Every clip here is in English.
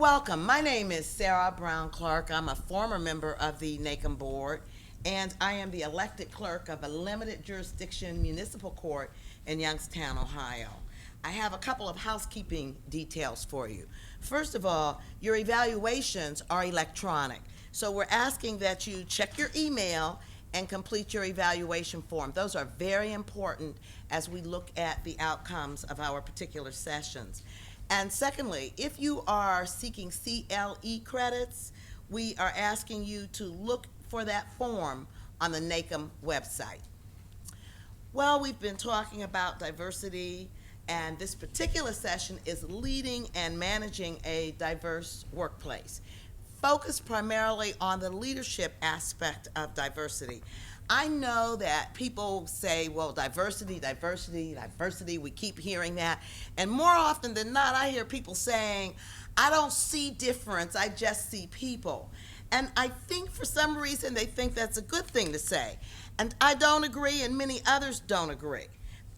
welcome. My name is Sarah Brown Clark. I'm a former member of the NACM board, and I am the elected clerk of a limited jurisdiction municipal court in Youngstown, Ohio. I have a couple of housekeeping details for you. First of all, your evaluations are electronic, so we're asking that you check your email and complete your evaluation form. Those are very important as we look at the outcomes of our particular sessions. And secondly, if you are seeking CLE credits, we are asking you to look for that form on the NACM website. Well, we've been talking about diversity, and this particular session is leading and managing a diverse workplace, focused primarily on the leadership aspect of diversity. I know that people say, well, diversity, diversity, diversity, we keep hearing that. And more often than not, I hear people saying, I don't see difference, I just see people. And I think for some reason they think that's a good thing to say. And I don't agree, and many others don't agree.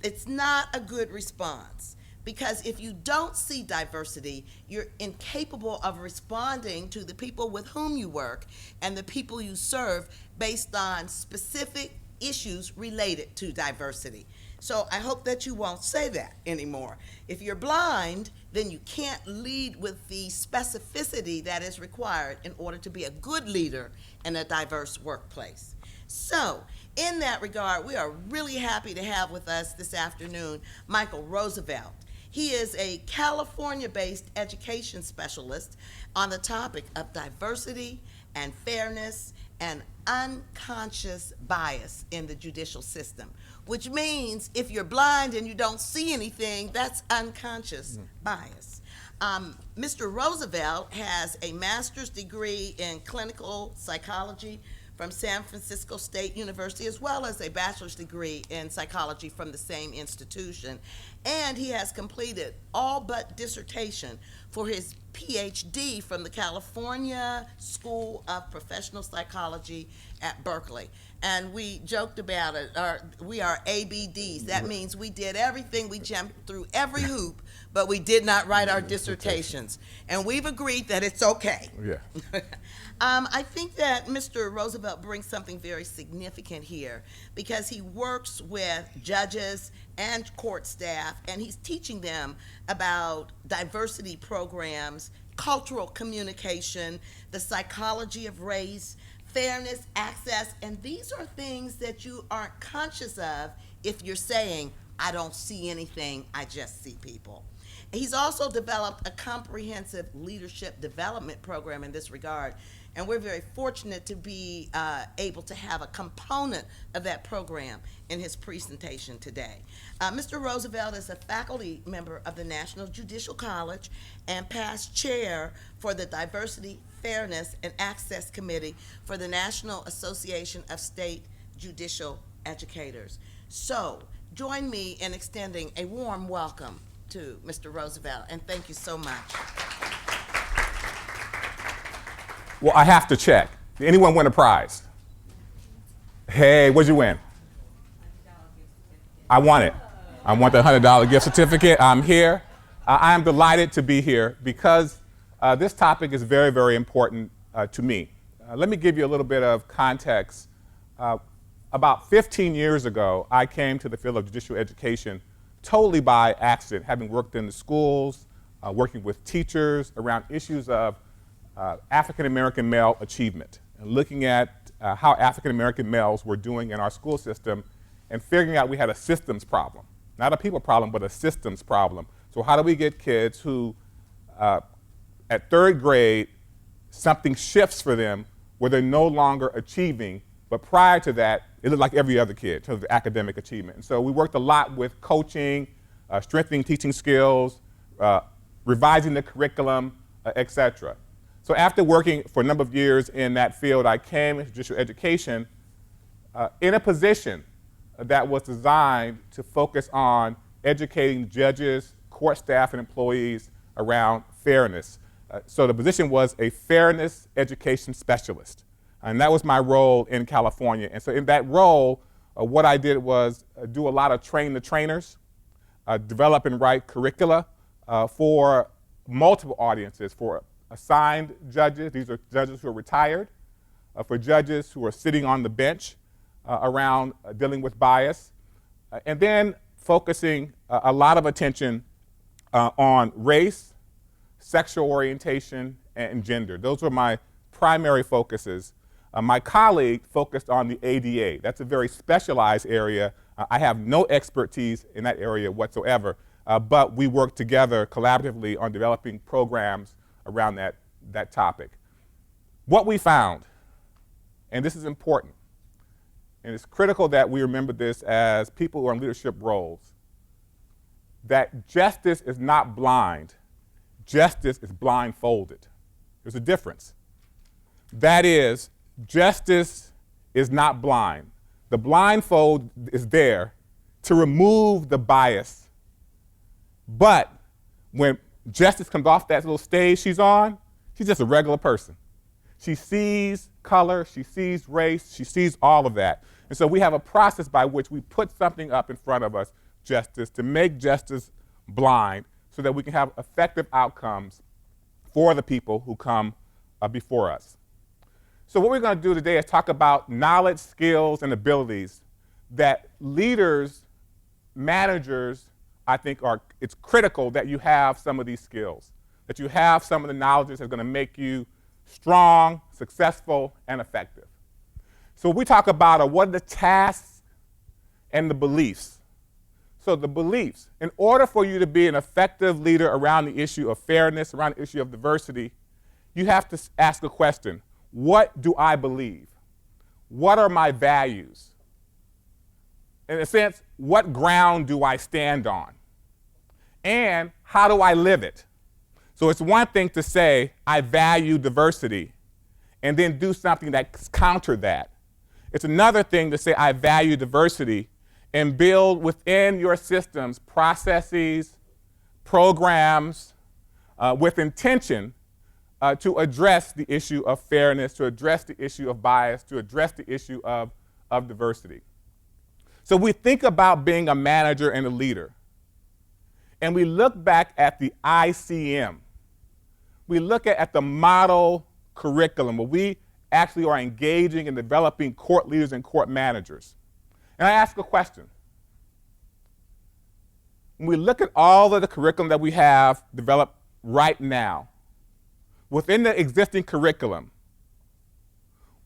It's not a good response. Because if you don't see diversity, you're incapable of responding to the people with whom you work and the people you serve based on specific issues related to diversity. So I hope that you won't say that anymore. If you're blind, then you can't lead with the specificity that is required in order to be a good leader in a diverse workplace. So, in that regard, we are really happy to have with us this afternoon Michael Roosevelt. He is a California-based education specialist on the topic of diversity and fairness and unconscious bias in the judicial system, which means if you're blind and you don't see anything, that's unconscious bias. Mr. Roosevelt has a master's degree in clinical psychology from San Francisco State University, as well as a bachelor's degree in psychology from the same institution. And he has completed all but dissertation for his PhD from the California School of Professional Psychology at Berkeley. And we joked about it, we are ABDs. That means we did everything, we jumped through every hoop, but we did not write our dissertations. And we've agreed that it's okay. Yeah. I think that Mr. Roosevelt brings something very significant here because he works with judges and court staff, and he's teaching them about diversity programs, cultural communication, the psychology of race, fairness, access, and these are things that you aren't conscious of if you're saying, I don't see anything, I just see people. He's also developed a comprehensive leadership development program in this regard, and we're very fortunate to be able to have a component of that program in his presentation today. Mr. Roosevelt is a faculty member of the National Judicial College and past chair for the Diversity, Fairness, and Access Committee for the National Association of State Judicial Educators. So, join me in extending a warm welcome to Mr. Roosevelt, and thank you so much. Well, I have to check. Did anyone win a prize? Hey, what'd you win? I won it. I want the $100 gift certificate. I'm here. I am delighted to be here because this topic is very, very important to me. Let me give you a little bit of context. About 15 years ago, I came to the field of judicial education totally by accident, having worked in the schools, working with teachers around issues of African-American male achievement, and looking at how African-American males were doing in our school system and figuring out we had a systems problem. Not a people problem, but a systems problem. So how do we get kids who, at third grade, something shifts for them where they're no longer achieving, but prior to that, it looked like every other kid in terms of academic achievement. And so we worked a lot with coaching, strengthening teaching skills, revising the curriculum, et cetera. So after working for a number of years in that field, I came into judicial education in a position that was designed to focus on educating judges, court staff, and employees around fairness. So the position was a fairness education specialist. And that was my role in California. And so in that role, what I did was do a lot of train the trainers, develop and write curricula for multiple audiences, for assigned judges. These are judges who are retired. For judges who are sitting on the bench around dealing with bias. And then focusing a lot of attention on race, sexual orientation, and gender. Those were my primary focuses. My colleague focused on the ADA. That's a very specialized area. I have no expertise in that area whatsoever, but we work together collaboratively on developing programs around that topic. What we found, and this is important, and it's critical that we remember this as people who are in leadership roles, that justice is not blind. Justice is blindfolded. There's a difference. That is, justice is not blind. The blindfold is there to remove the bias. But when justice comes off that little stage she's on, she's just a regular person. She sees color, she sees race, she sees all of that. And so we have a process by which we put something up in front of us, justice, to make justice blind so that we can have effective outcomes for the people who come before us. So what we're going to do today is talk about knowledge, skills, and abilities that leaders, managers, I think it's critical that you have some of these skills, that you have some of the knowledges that are going to make you strong, successful, and effective. So we talk about what are the tasks and the beliefs. So the beliefs, in order for you to be an effective leader around the issue of fairness, around the issue of diversity, you have to ask a question. What do I believe? What are my values? In a sense, what ground do I stand on? And how do I live it? So it's one thing to say, I value diversity, and then do something that's counter that. It's another thing to say, I value diversity, and build within your systems processes, programs, with intention to address the issue of fairness, to address the issue of bias, to address the issue of diversity. So we think about being a manager and a leader, and we look back at the ICM. We look at the model curriculum where we actually are engaging in developing court leaders and court managers. And I ask a question. When we look at all of the curriculum that we have developed right now, within the existing curriculum,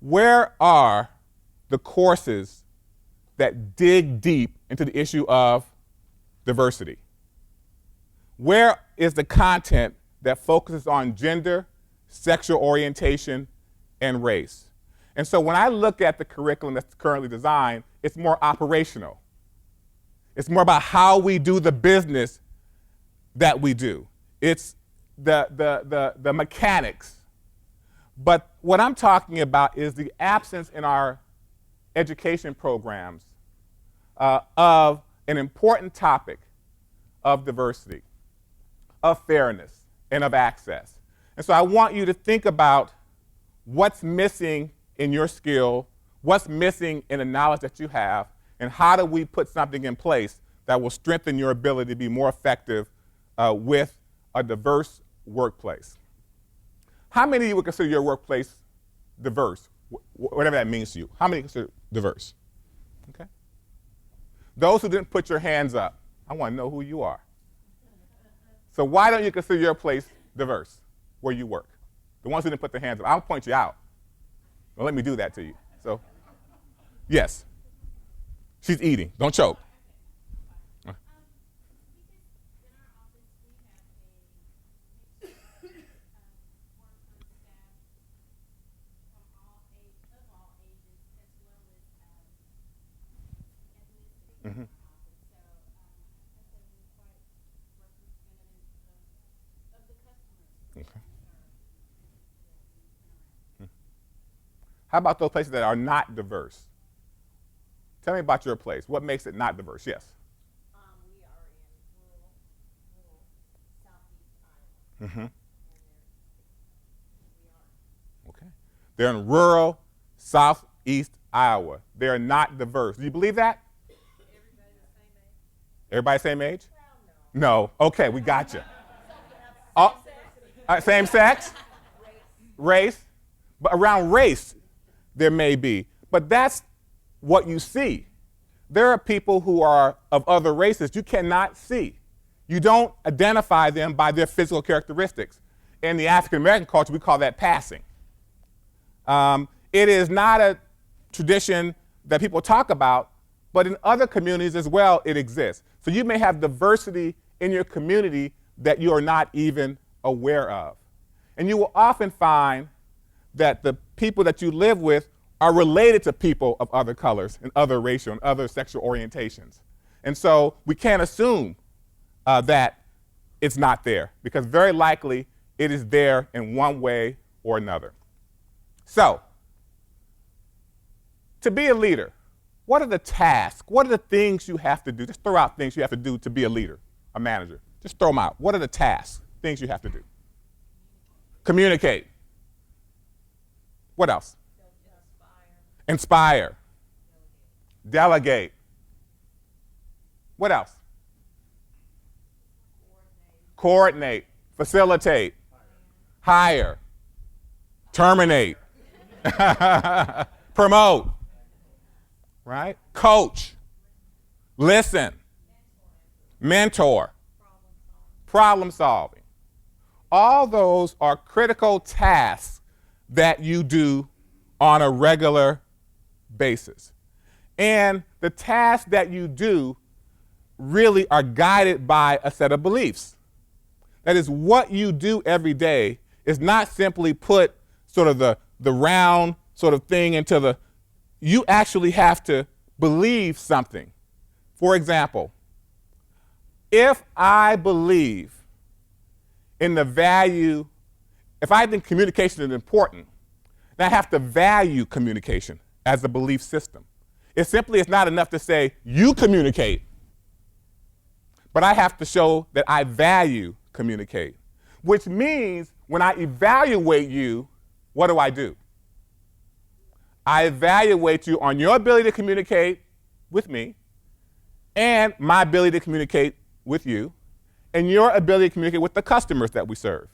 where are the courses that dig deep into the issue of diversity? Where is the content that focuses on gender, sexual orientation, and race? And so when I look at the curriculum that's currently designed, it's more operational. It's more about how we do the business that we do. It's the mechanics. But what I'm talking about is the absence in our education programs of an important topic of diversity, of fairness, and of access. And so I want you to think about what's missing in your skill, what's missing in the knowledge that you have, and how do we put something in place that will strengthen your ability to be more effective with a diverse workplace. How many of you would consider your workplace diverse, whatever that means to you? How many consider diverse? Okay. Those who didn't put your hands up, I want to know who you are. So why don't you consider your place diverse where you work? The ones who didn't put their hands up, I'll point you out. Don't let me do that to you. So, yes. She's eating. Don't choke. Mm-hmm. Okay. How about those places that are not diverse? Tell me about your place. What makes it not diverse? Yes. We are in rural southeast Iowa. Mm-hmm. We are. Okay. They're in rural southeast Iowa. They're not diverse. Do you believe that? Everybody the same age? Well, no. No. Okay, we got you. Same sex? Race, but around race there may be. But that's what you see. There are people who are of other races you cannot see. You don't identify them by their physical characteristics. In the African American culture, we call that passing. It is not a tradition that people talk about, but in other communities as well, it exists. So you may have diversity in your community that you are not even aware of. And you will often find that the people that you live with are related to people of other colors and other racial and other sexual orientations. And so we can't assume that it's not there, because very likely it is there in one way or another. So, to be a leader, what are the tasks? What are the things you have to do? Just throw out things you have to do to be a leader, a manager. Just throw them out. What are the tasks, things you have to do? Communicate. What else? Inspire. Delegate. What else? Coordinate. Facilitate. Hire. Terminate. Promote. Right? Coach. Listen. Mentor. Problem solving. All those are critical tasks that you do on a regular basis. And the tasks that you do really are guided by a set of beliefs. That is, what you do every day is not simply put sort of the round sort of thing into the, you actually have to believe something. For example, if I believe in the value, if I think communication is important, then I have to value communication as a belief system. It simply is not enough to say, you communicate, but I have to show that I value communicate, which means when I evaluate you, what do? I evaluate you on your ability to communicate with me and my ability to communicate with you and your ability to communicate with the customers that we serve.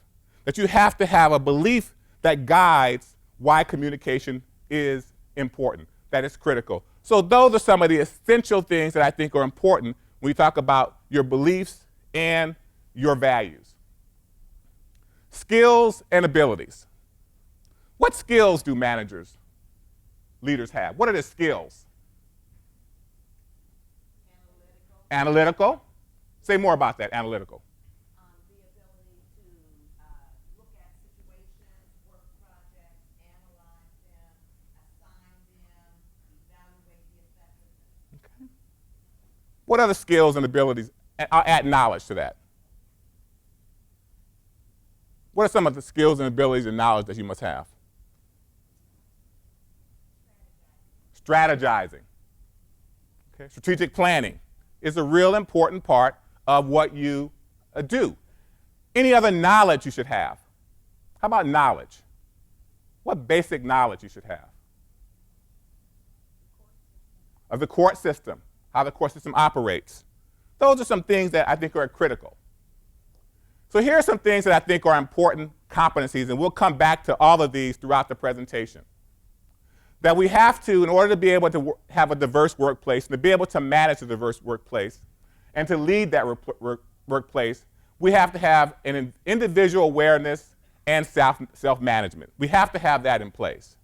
That you have to have a belief that guides why communication is important, that is critical. So those are some of the essential things that I think are important when we talk about your beliefs and your values. Skills and abilities. What skills do managers, leaders have? What are the skills? Analytical. Say more about that, analytical. The ability to look at situations, work projects, analyze them, assign them, evaluate the effectiveness. Okay. What other skills and abilities? I'll add knowledge to that. What are some of the skills and abilities and knowledge that you must have? Strategizing. Okay. Strategic planning is a real important part of what you do. Any other knowledge you should have? How about knowledge? What basic knowledge you should have? Of the court system, how the court system operates. Those are some things that I think are critical. So here are some things that I think are important competencies, and we'll come back to all of these throughout the presentation. That we have to, in order to be able to have a diverse workplace, and to be able to manage a diverse workplace, and to lead that workplace, we have to have an individual awareness and self-management. We have to have that in place.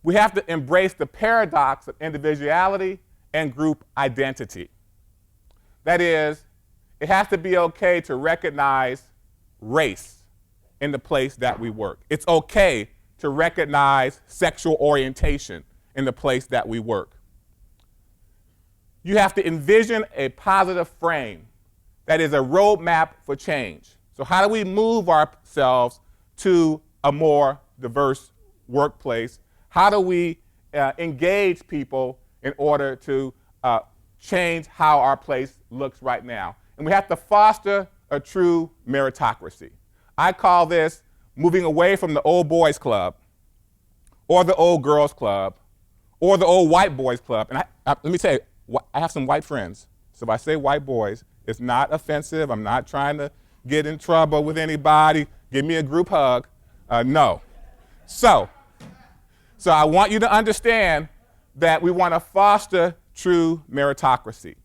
We have to embrace the paradox of individuality and group identity. That is, it has to be okay to recognize race in the place that we work. It's okay to recognize sexual orientation in the place that we work. You have to envision a positive frame that is a roadmap for change. So how do we move ourselves to a more diverse workplace? How do we engage people in order to change how our place looks right now? And we have to foster a true meritocracy. I call this moving away from the old boys club or the old girls club or the old white boys club. And let me tell you, I have some white friends. So if I say white boys, it's not offensive. I'm not trying to get in trouble with anybody. Give me a group hug. No. So I want you to understand that we want to foster true meritocracy.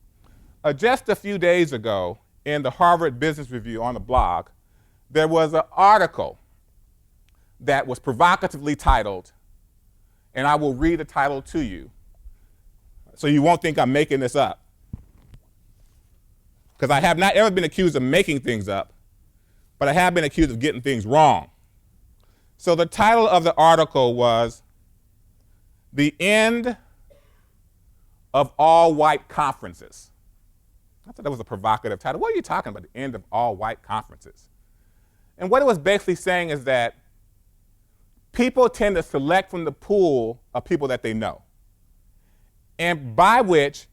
Just a few days ago, in the Harvard Business Review on the blog, there was an article that was provocatively titled, and I will read the title to you, so you won't think I'm making this up. Because I have not ever been accused of making things up, but I have been accused of getting things wrong. So the title of the article was "The End of All White Conferences." I thought that was a provocative title. What are you talking about, the end of all white conferences? And what it was basically saying is that people tend to select from the pool of people that they know, and by which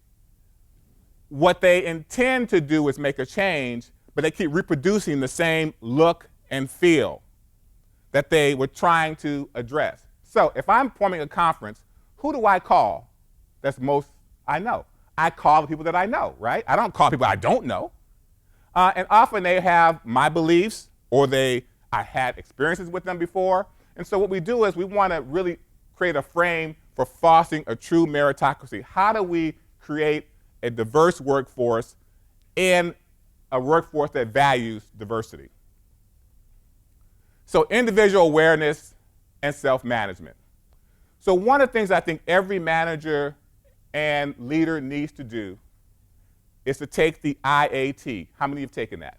what they intend to do is make a change, but they keep reproducing the same look and feel that they were trying to address. So if I'm forming a conference, who do I call that's most I know? I call the people that I know, right? I don't call people I don't know. And often they have my beliefs, or I had experiences with them before. And so what we do is we want to really create a frame for fostering a true meritocracy. How do we create a diverse workforce and a workforce that values diversity? So individual awareness and self-management. So one of the things I think every manager and leader needs to do is to take the IAT. How many have taken that?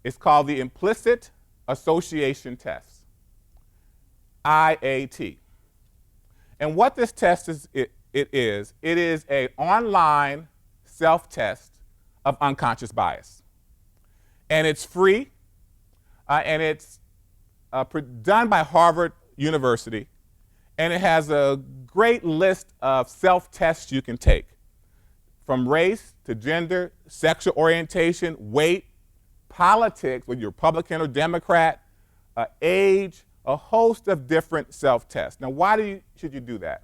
It's called the Implicit Association Test, IAT. And what this test is, it is an online self-test of unconscious bias. And it's free, and it's done by Harvard University, and it has a great list of self-tests you can take, from race to gender, sexual orientation, weight, politics, whether you're Republican or Democrat, age, a host of different self-tests. Now, why should you do that?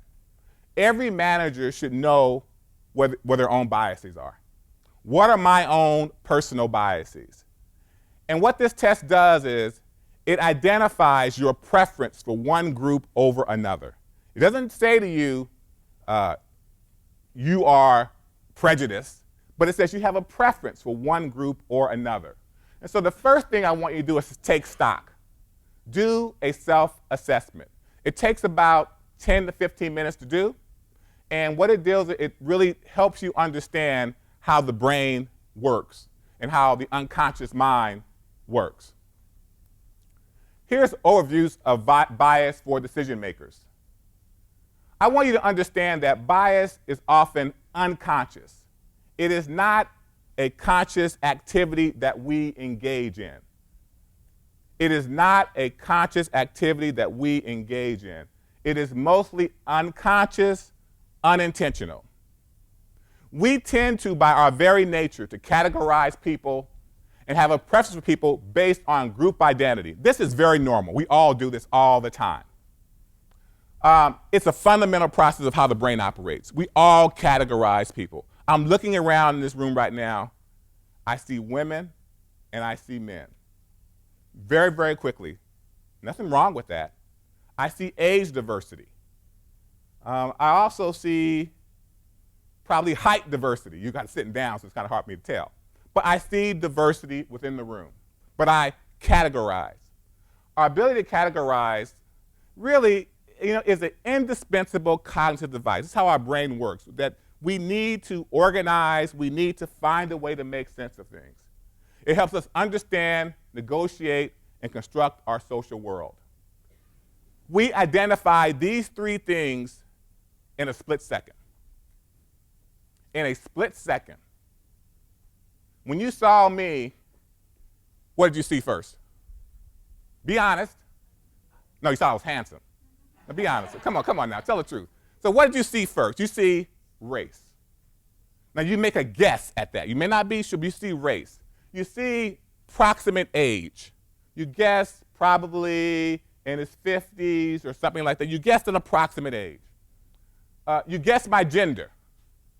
Every manager should know what their own biases are. What are my own personal biases? And what this test does is it identifies your preference for one group over another. It doesn't say to you, you are prejudiced, but it says you have a preference for one group or another. And so the first thing I want you to do is to take stock. Do a self-assessment. It takes about 10 to 15 minutes to do, and what it does, it really helps you understand how the brain works and how the unconscious mind works. Here's overviews of bias for decision makers. I want you to understand that bias is often unconscious. It is not a conscious activity that we engage in. It is not a conscious activity that we engage in. It is mostly unconscious, unintentional. We tend to, by our very nature, to categorize people and have a preference for people based on group identity. This is very normal. We all do this all the time. It's a fundamental process of how the brain operates. We all categorize people. I'm looking around in this room right now. I see women and I see men. Very, very quickly. Nothing wrong with that. I see age diversity. I also see probably height diversity. You got sitting down, so it's kind of hard for me to tell. But I see diversity within the room. But I categorize. Our ability to categorize really, is an indispensable cognitive device. This is how our brain works, that we need to organize, we need to find a way to make sense of things. It helps us understand, negotiate, and construct our social world. We identify these three things in a split second. In a split second. When you saw me, what did you see first? Be honest. No, you saw I was handsome. Now be honest. Come on now, tell the truth. So what did you see first? You see race. Now you make a guess at that. You may not be sure, but you see race. You see proximate age. You guess probably in his 50s or something like that. You guessed an approximate age. You guessed my gender,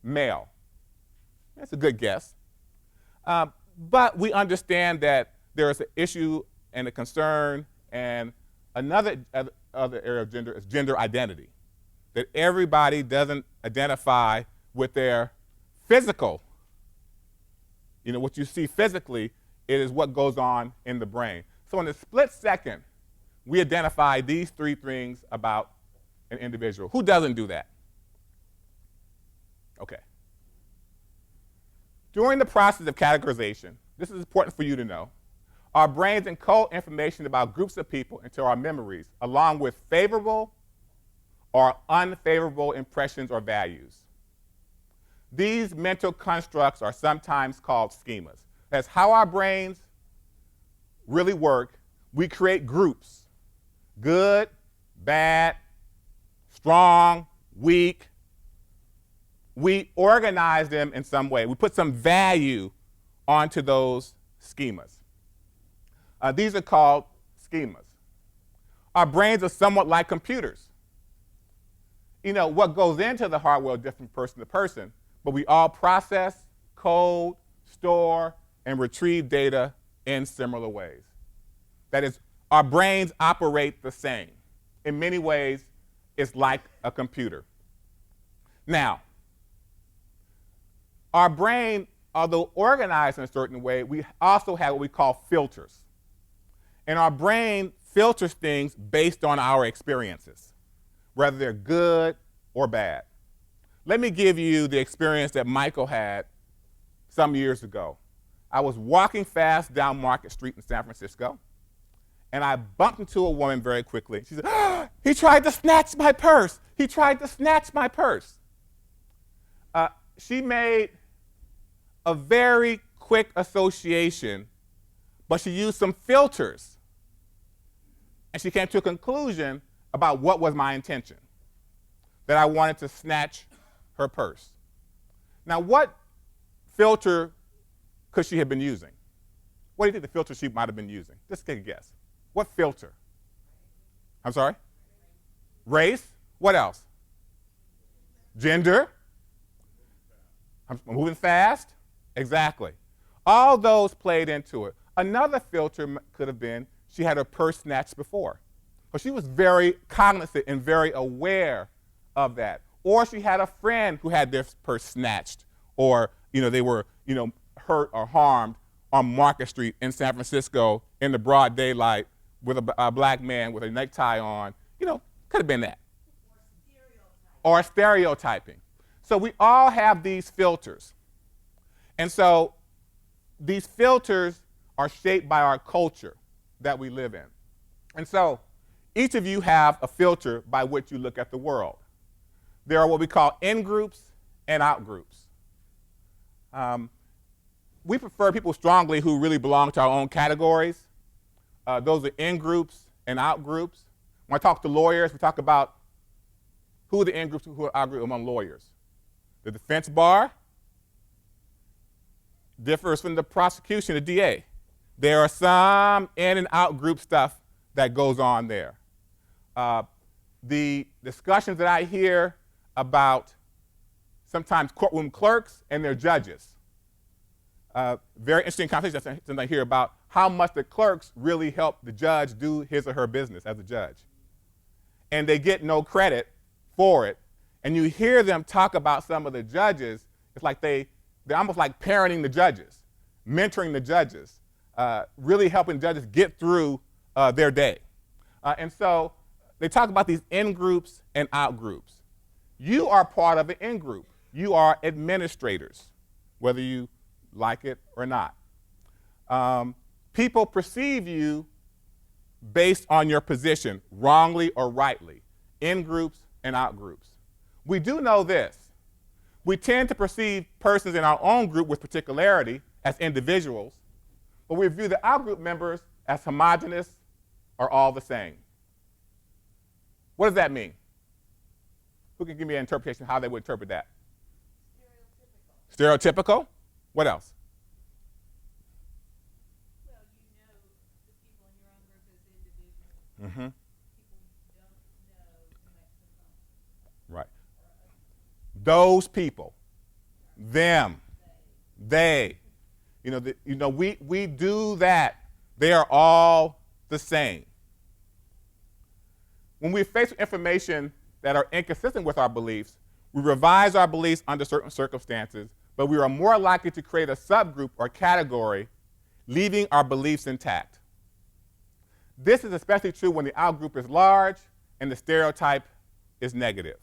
male. That's a good guess. But we understand that there is an issue and a concern and Another other area of gender is gender identity, that everybody doesn't identify with their physical. You know, what you see physically, it is what goes on in the brain. So in a split second, we identify these three things about an individual. Who doesn't do that? Okay. During the process of categorization, this is important for you to know, our brains encode information about groups of people into our memories, along with favorable or unfavorable impressions or values. These mental constructs are sometimes called schemas. That's how our brains really work. We create groups: good, bad, strong, weak. We organize them in some way. We put some value onto those schemas. These are called schemas. Our brains are somewhat like computers. You know, what goes into the hardware is different person to person, but we all process, code, store, and retrieve data in similar ways. That is, our brains operate the same. In many ways, it's like a computer. Now, our brain, although organized in a certain way, we also have what we call filters. And our brain filters things based on our experiences, whether they're good or bad. Let me give you the experience that Michael had some years ago. I was walking fast down Market Street in San Francisco, and I bumped into a woman very quickly. She said, "Oh, he tried to snatch my purse. He tried to snatch my purse." She made a very quick association, but she used some filters. And she came to a conclusion about what was my intention, that I wanted to snatch her purse. Now, what filter could she have been using? What do you think the filter she might have been using? Just take a guess. What filter? I'm sorry? Race? What else? Gender? I'm moving fast? Exactly. All those played into it. Another filter could have been she had her purse snatched before. But she was very cognizant and very aware of that. Or she had a friend who had their purse snatched, or they were hurt or harmed on Market Street in San Francisco in the broad daylight with a black man with a necktie on. Could have been that. Or stereotyping. So we all have these filters. And so these filters are shaped by our culture that we live in. And so each of you have a filter by which you look at the world. There are what we call in-groups and out-groups. We prefer people strongly who really belong to our own categories. Those are in-groups and out-groups. When I talk to lawyers, we talk about who are the in-groups and who are out-groups among lawyers. The defense bar differs from the prosecution, the DA. There are some in and out group stuff that goes on there. The discussions that I hear about sometimes courtroom clerks and their judges. Very interesting conversations I hear about how much the clerks really help the judge do his or her business as a judge. And they get no credit for it. And you hear them talk about some of the judges, it's like they're almost like parenting the judges, mentoring the judges, really helping judges get through their day. And so they talk about these in-groups and out-groups. You are part of an in-group. You are administrators, whether you like it or not. People perceive you based on your position, wrongly or rightly, in-groups and out-groups. We do know this. We tend to perceive persons in our own group with particularity as individuals, but we view the out-group members as homogeneous or all the same. What does that mean? Who can give me an interpretation of how they would interpret that? Stereotypical. Stereotypical? What else? Well, the people in your own group as individuals. Mm-hmm. People don't know much. Right. Those people, them, they. We do that. They are all the same. when we're faced with information that are inconsistent with our beliefs, we revise our beliefs under certain circumstances, but we are more likely to create a subgroup or category, leaving our beliefs intact. This is especially true when the outgroup is large and the stereotype is negative.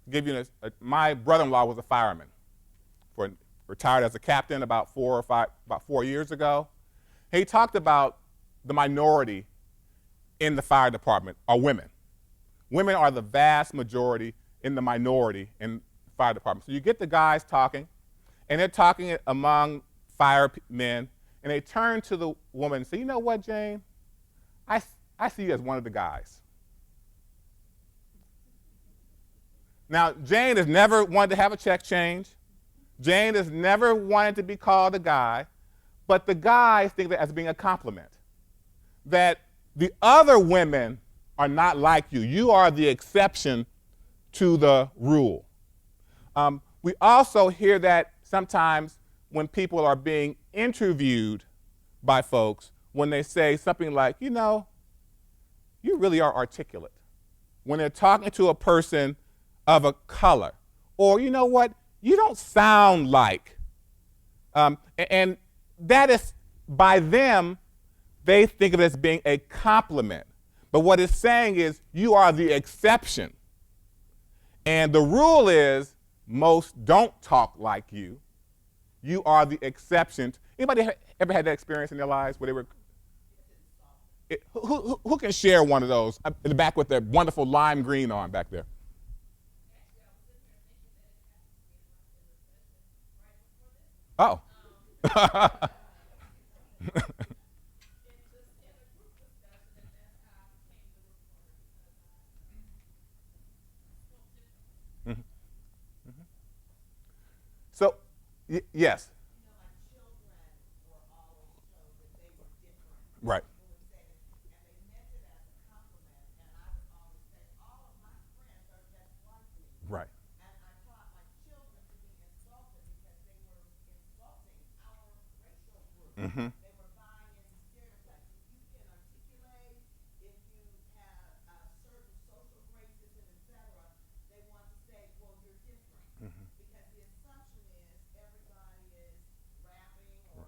To give you my brother-in-law was a fireman, retired as a captain about 4 years ago. He talked about the minority in the fire department are women. Women are the vast majority in the minority in the fire department. So you get the guys talking, and they're talking among firemen, and they turn to the woman and say, you know what, Jane? I see you as one of the guys. Now, Jane has never wanted to have a check change. Jane has never wanted to be called a guy, but the guys think that as being a compliment, that the other women are not like you. You are the exception to the rule. We also hear that sometimes when people are being interviewed by folks, when they say something like, you know, you really are articulate. When they're talking to a person of a color, or you know what, you don't sound like. And that is, by them, they think of it as being a compliment. But what it's saying is you are the exception. And the rule is most don't talk like you. You are the exception. Anybody ever had that experience in their lives where they were? Who can share one of those in the back with their wonderful lime green on back there? Oh. So, yes. Right. Right. Mm-hmm. They were buying into stereotypes. If you can articulate, if you have certain social graces and etc., they want to say, well, you're different. Mm-hmm. Because the assumption is everybody is rapping or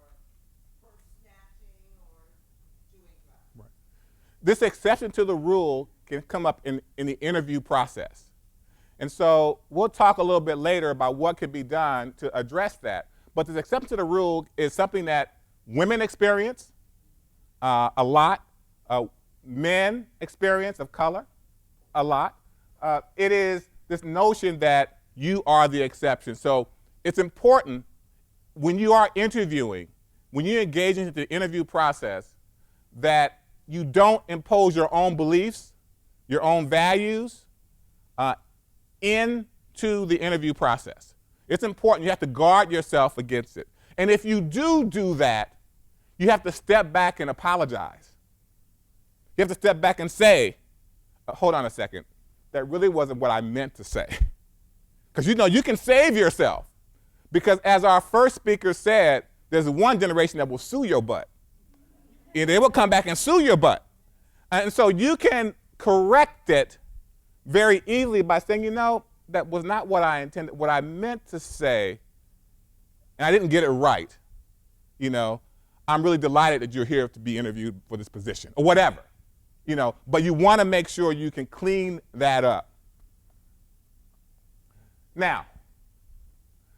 purse snatching or doing drugs. Right. This exception to the rule can come up in the interview process. And so we'll talk a little bit later about what could be done to address that. But this exception to the rule is something that women experience a lot, men experience of color a lot. It is this notion that you are the exception. So it's important when you are interviewing, when you engage in the interview process, that you don't impose your own beliefs, your own values into the interview process. It's important. You have to guard yourself against it. And if you do that, you have to step back and apologize. You have to step back and say, hold on a second, that really wasn't what I meant to say. Because you know, you can save yourself. Because as our first speaker said, there's one generation that will sue your butt. And they will come back and sue your butt. And so you can correct it very easily by saying, you know, that was not what I intended, what I meant to say, and I didn't get it right. You know, I'm really delighted that you're here to be interviewed for this position, or whatever. You know, but you want to make sure you can clean that up. Now,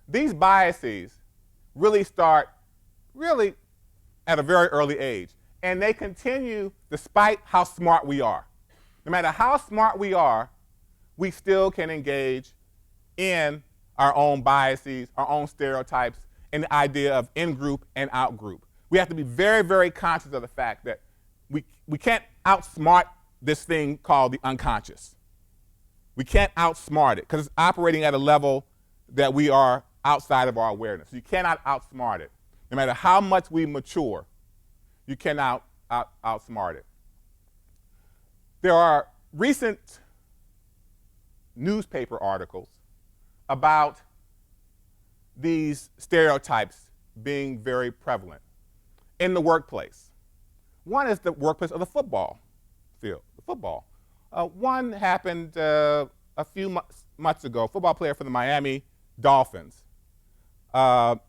these biases really start at a very early age, and they continue despite how smart we are. No matter how smart we are, we still can engage in our own biases, our own stereotypes, and the idea of in-group and out-group. We have to be very, very conscious of the fact that we can't outsmart this thing called the unconscious. We can't outsmart it because it's operating at a level that we are outside of our awareness. You cannot outsmart it. No matter how much we mature, you cannot outsmart it. There are recent newspaper articles about these stereotypes being very prevalent in the workplace. One is the workplace of the football field, the football. One happened a few months ago. A football player for the Miami Dolphins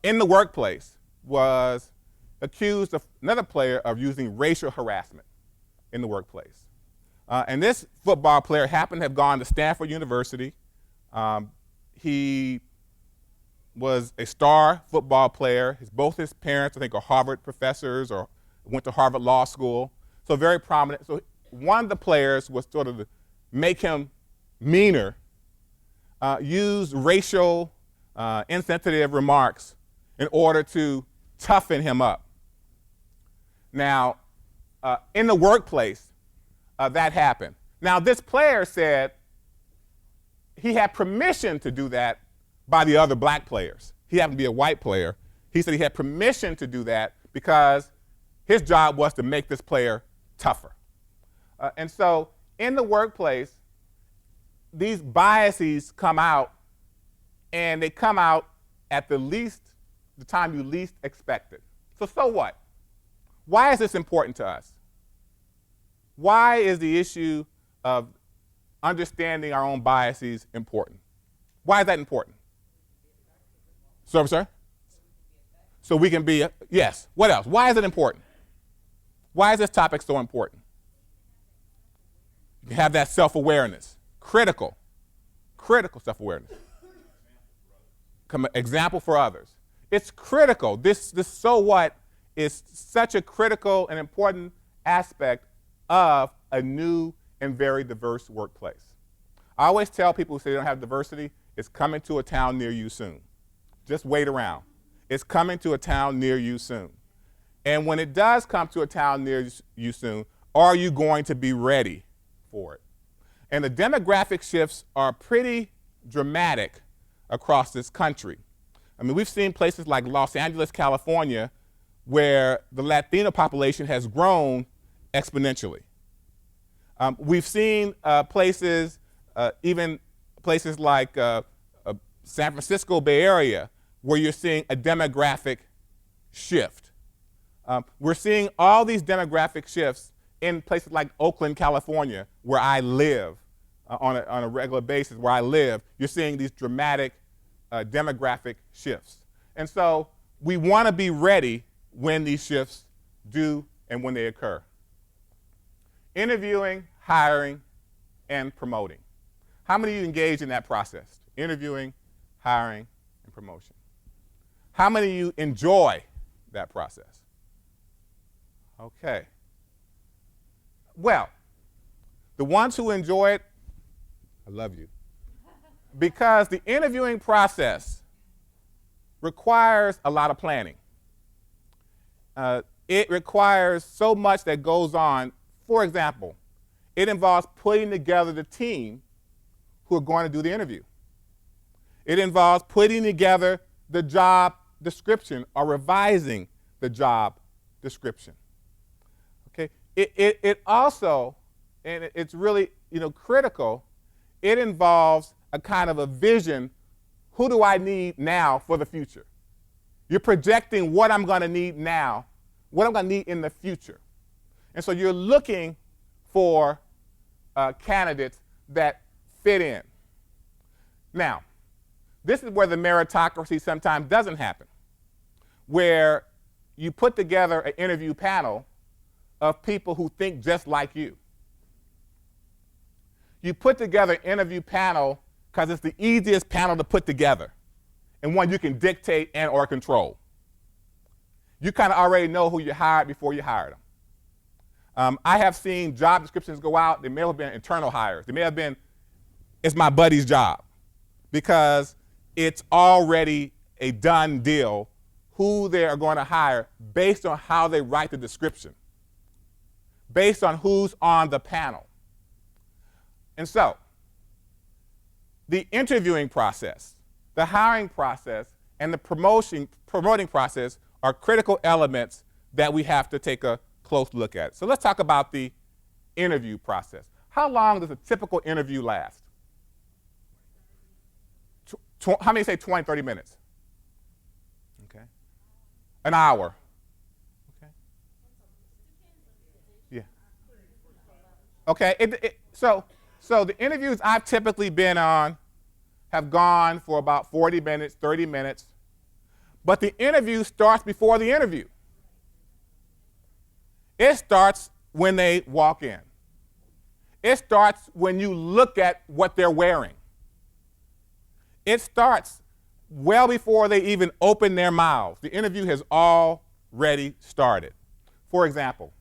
in the workplace was accused of another player of using racial harassment in the workplace. And this football player happened to have gone to Stanford University. He was a star football player. Both his parents, I think, are Harvard professors or went to Harvard Law School, so very prominent. So one of the players was sort of to make him meaner, used racial insensitive remarks in order to toughen him up. Now, in the workplace, that happened. Now, this player said he had permission to do that by the other black players. He happened to be a white player. He said he had permission to do that because his job was to make this player tougher. And so in the workplace, these biases come out, and they come out at the time you least expect it. So what? Why is this important to us? Why is the issue of understanding our own biases important? Why is that important? Sir? So we can be, yes. What else? Why is it important? Why is this topic so important? You have that self-awareness. Critical self-awareness. Example for others. It's critical. This so what is such a critical and important aspect of a new and very diverse workplace. I always tell people who say they don't have diversity, it's coming to a town near you soon. Just wait around. It's coming to a town near you soon. And when it does come to a town near you soon, are you going to be ready for it? And the demographic shifts are pretty dramatic across this country. I mean, we've seen places like Los Angeles, California, where the Latino population has grown exponentially. We've seen places, even places like San Francisco Bay Area, where you're seeing a demographic shift. We're seeing all these demographic shifts in places like Oakland, California, where I live on a regular basis, where I live. You're seeing these dramatic demographic shifts. And so we want to be ready when these shifts do and when they occur. Interviewing, hiring, and promoting. How many of you engage in that process? Interviewing, hiring, and promotion. How many of you enjoy that process? Okay. Well, the ones who enjoy it, I love you. Because the interviewing process requires a lot of planning. It requires so much that goes on. For example, it involves putting together the team who are going to do the interview. It involves putting together the job description or revising the job description. Okay? It also, and it's really critical, it involves a kind of a vision. Who do I need now for the future? You're projecting what I'm going to need now, what I'm going to need in the future. And so you're looking for candidates that fit in. Now, this is where the meritocracy sometimes doesn't happen, where you put together an interview panel of people who think just like you. You put together an interview panel because it's the easiest panel to put together and one you can dictate and or control. You kind of already know who you hired before you hired them. I have seen job descriptions go out. They may have been internal hires. They may have been, it's my buddy's job, because it's already a done deal who they are going to hire based on how they write the description, based on who's on the panel. And so, the interviewing process, the hiring process, and the promoting process are critical elements that we have to take a close look at. So let's talk about the interview process. How long does a typical interview last? How many say 20, 30 minutes? Okay. An hour. Okay. Yeah. Okay. So So the interviews I've typically been on have gone for about 40 minutes, 30 minutes, but the interview starts before the interview. It starts when they walk in. It starts when you look at what they're wearing. It starts well before they even open their mouths. The interview has already started. For example,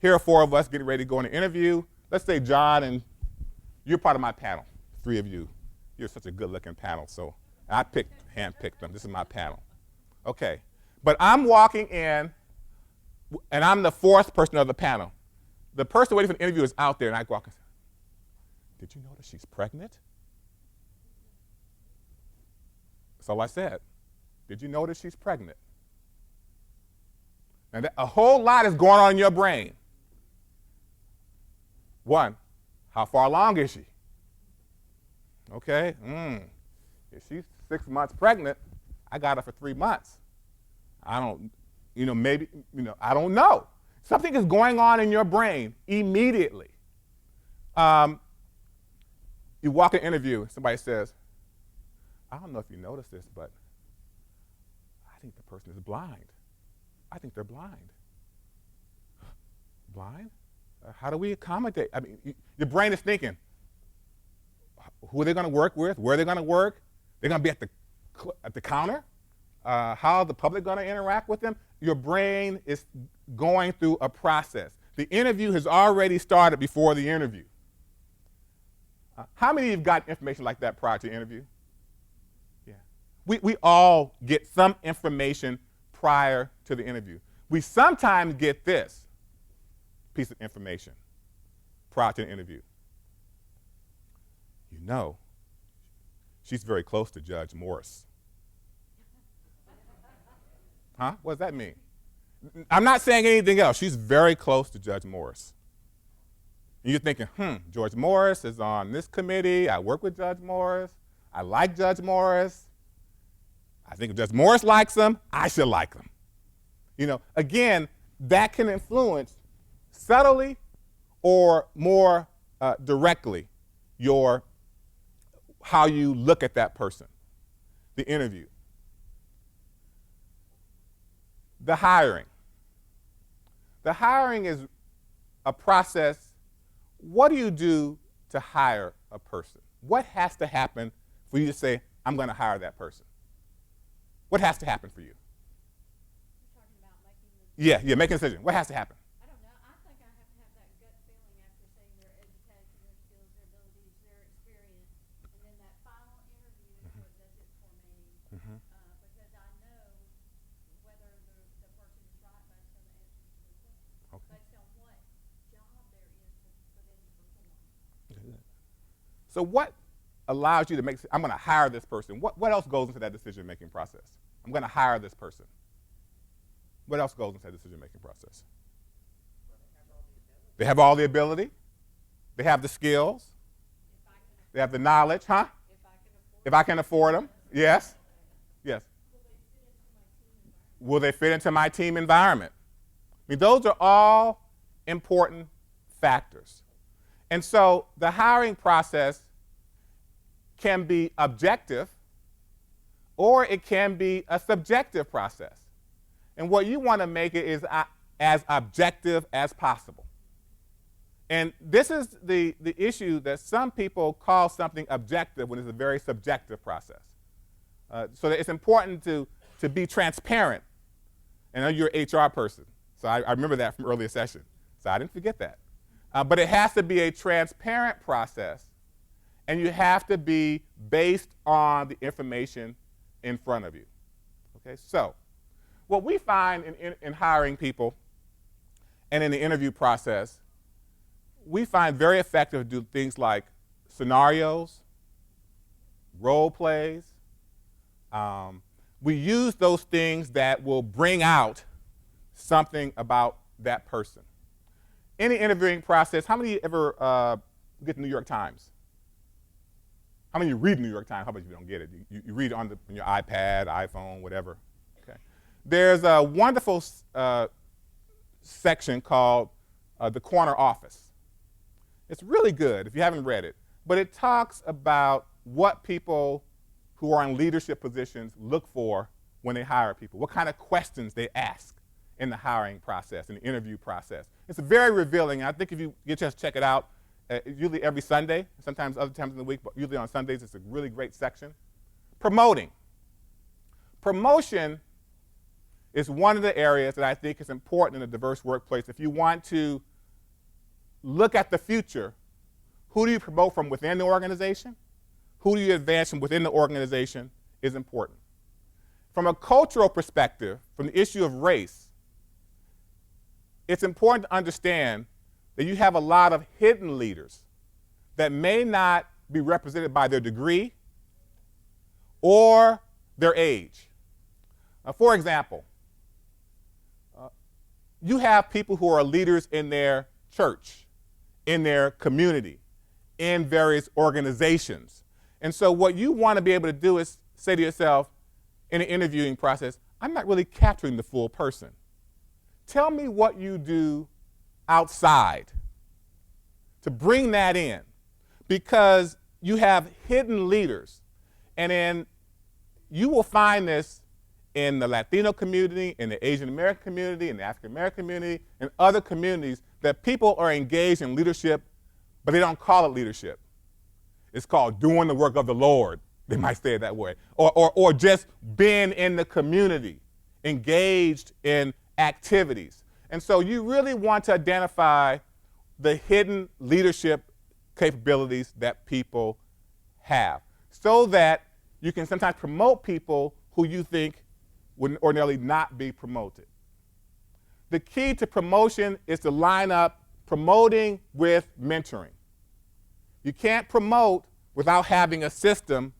here are 4 of us getting ready to go on an interview. Let's say John and you're part of my panel, 3 of you. You're such a good-looking panel, so I handpicked them. This is my panel. Okay, but I'm walking in, and I'm the 4th person of the panel. The person waiting for the interview is out there, and I walk and say, "Did you notice she's pregnant?" That's all I said. Did you notice she's pregnant? And a whole lot is going on in your brain. 1, how far along is she? Okay, if she's 6 months pregnant, I got her for 3 months. I don't, maybe, I don't know. Something is going on in your brain immediately. You walk an interview, somebody says, "I don't know if you noticed this, but I think the person is blind. I think they're blind." Blind? How do we accommodate? I mean, your brain is thinking, who are they going to work with? Where are they going to work? They're going to be at the counter? How are the public going to interact with them? Your brain is going through a process. The interview has already started before the interview. How many of you have got information like that prior to the interview? Yeah. We all get some information prior to the interview. We sometimes get this piece of information prior to the interview. She's very close to Judge Morris. Huh? What does that mean? I'm not saying anything else. She's very close to Judge Morris. And you're thinking, George Morris is on this committee. I work with Judge Morris. I like Judge Morris. I think if Judge Morris likes him, I should like him. Again, that can influence subtly or more directly how you look at that person, the interview. The hiring. The hiring is a process. What do you do to hire a person? What has to happen for you to say, I'm going to hire that person? What has to happen for you? You're talking about making the Yeah, make a decision. What has to happen? I don't know. I think I have to have that gut feeling after seeing their education, their skills, their abilities, their experience, and then that final interview is what does it for me. Because I know whether the person is right based on the answers to the question, Okay. based on what job there is to put in to perform. So what allows you to make, I'm going to hire this person. What else goes into that decision-making process? I'm going to hire this person. What else goes into that decision-making process? They have all the ability. They have the skills. They have the knowledge, huh? If I can afford them. Yes. Yes. Will they fit into my team environment? I mean, those are all important factors. And so the hiring process can be objective or it can be a subjective process. And what you want to make it is as objective as possible. And this is the issue that some people call something objective when it's a very subjective process. So that it's important to be transparent. And I know you're an HR person, so I remember that from earlier session. So I didn't forget that. But it has to be a transparent process, and you have to be based on the information in front of you. Okay, so what we find in hiring people and in the interview process, we find very effective to do things like scenarios, role plays. We use those things that will bring out something about that person. In the interviewing process, how many of you ever get the New York Times? How many of you read the New York Times? How about you don't get it? You read it on your iPad, iPhone, whatever. Okay. There's a wonderful section called the corner office. It's really good if you haven't read it. But it talks about what people who are in leadership positions look for when they hire people, what kind of questions they ask in the hiring process, in the interview process. It's very revealing. I think if you get a chance to check it out, usually every Sunday, sometimes other times in the week, but usually on Sundays, it's a really great section. Promoting. Promotion is one of the areas that I think is important in a diverse workplace. If you want to look at the future, who do you promote from within the organization? Who do you advance from within the organization is important. From a cultural perspective, from the issue of race, it's important to understand that you have a lot of hidden leaders that may not be represented by their degree or their age. For example, you have people who are leaders in their church, in their community, in various organizations. And so what you want to be able to do is say to yourself in an interviewing process, I'm not really capturing the full person. Tell me what you do outside to bring that in, because you have hidden leaders. And then you will find this in the Latino community, in the Asian American community, in the African American community, and other communities, that people are engaged in leadership, but they don't call it leadership. It's called doing the work of the Lord. They might say it that way. Or just being in the community, engaged in activities. And so you really want to identify the hidden leadership capabilities that people have, so that you can sometimes promote people who you think would ordinarily not be promoted. The key to promotion is to line up promoting with mentoring. You can't promote without having a system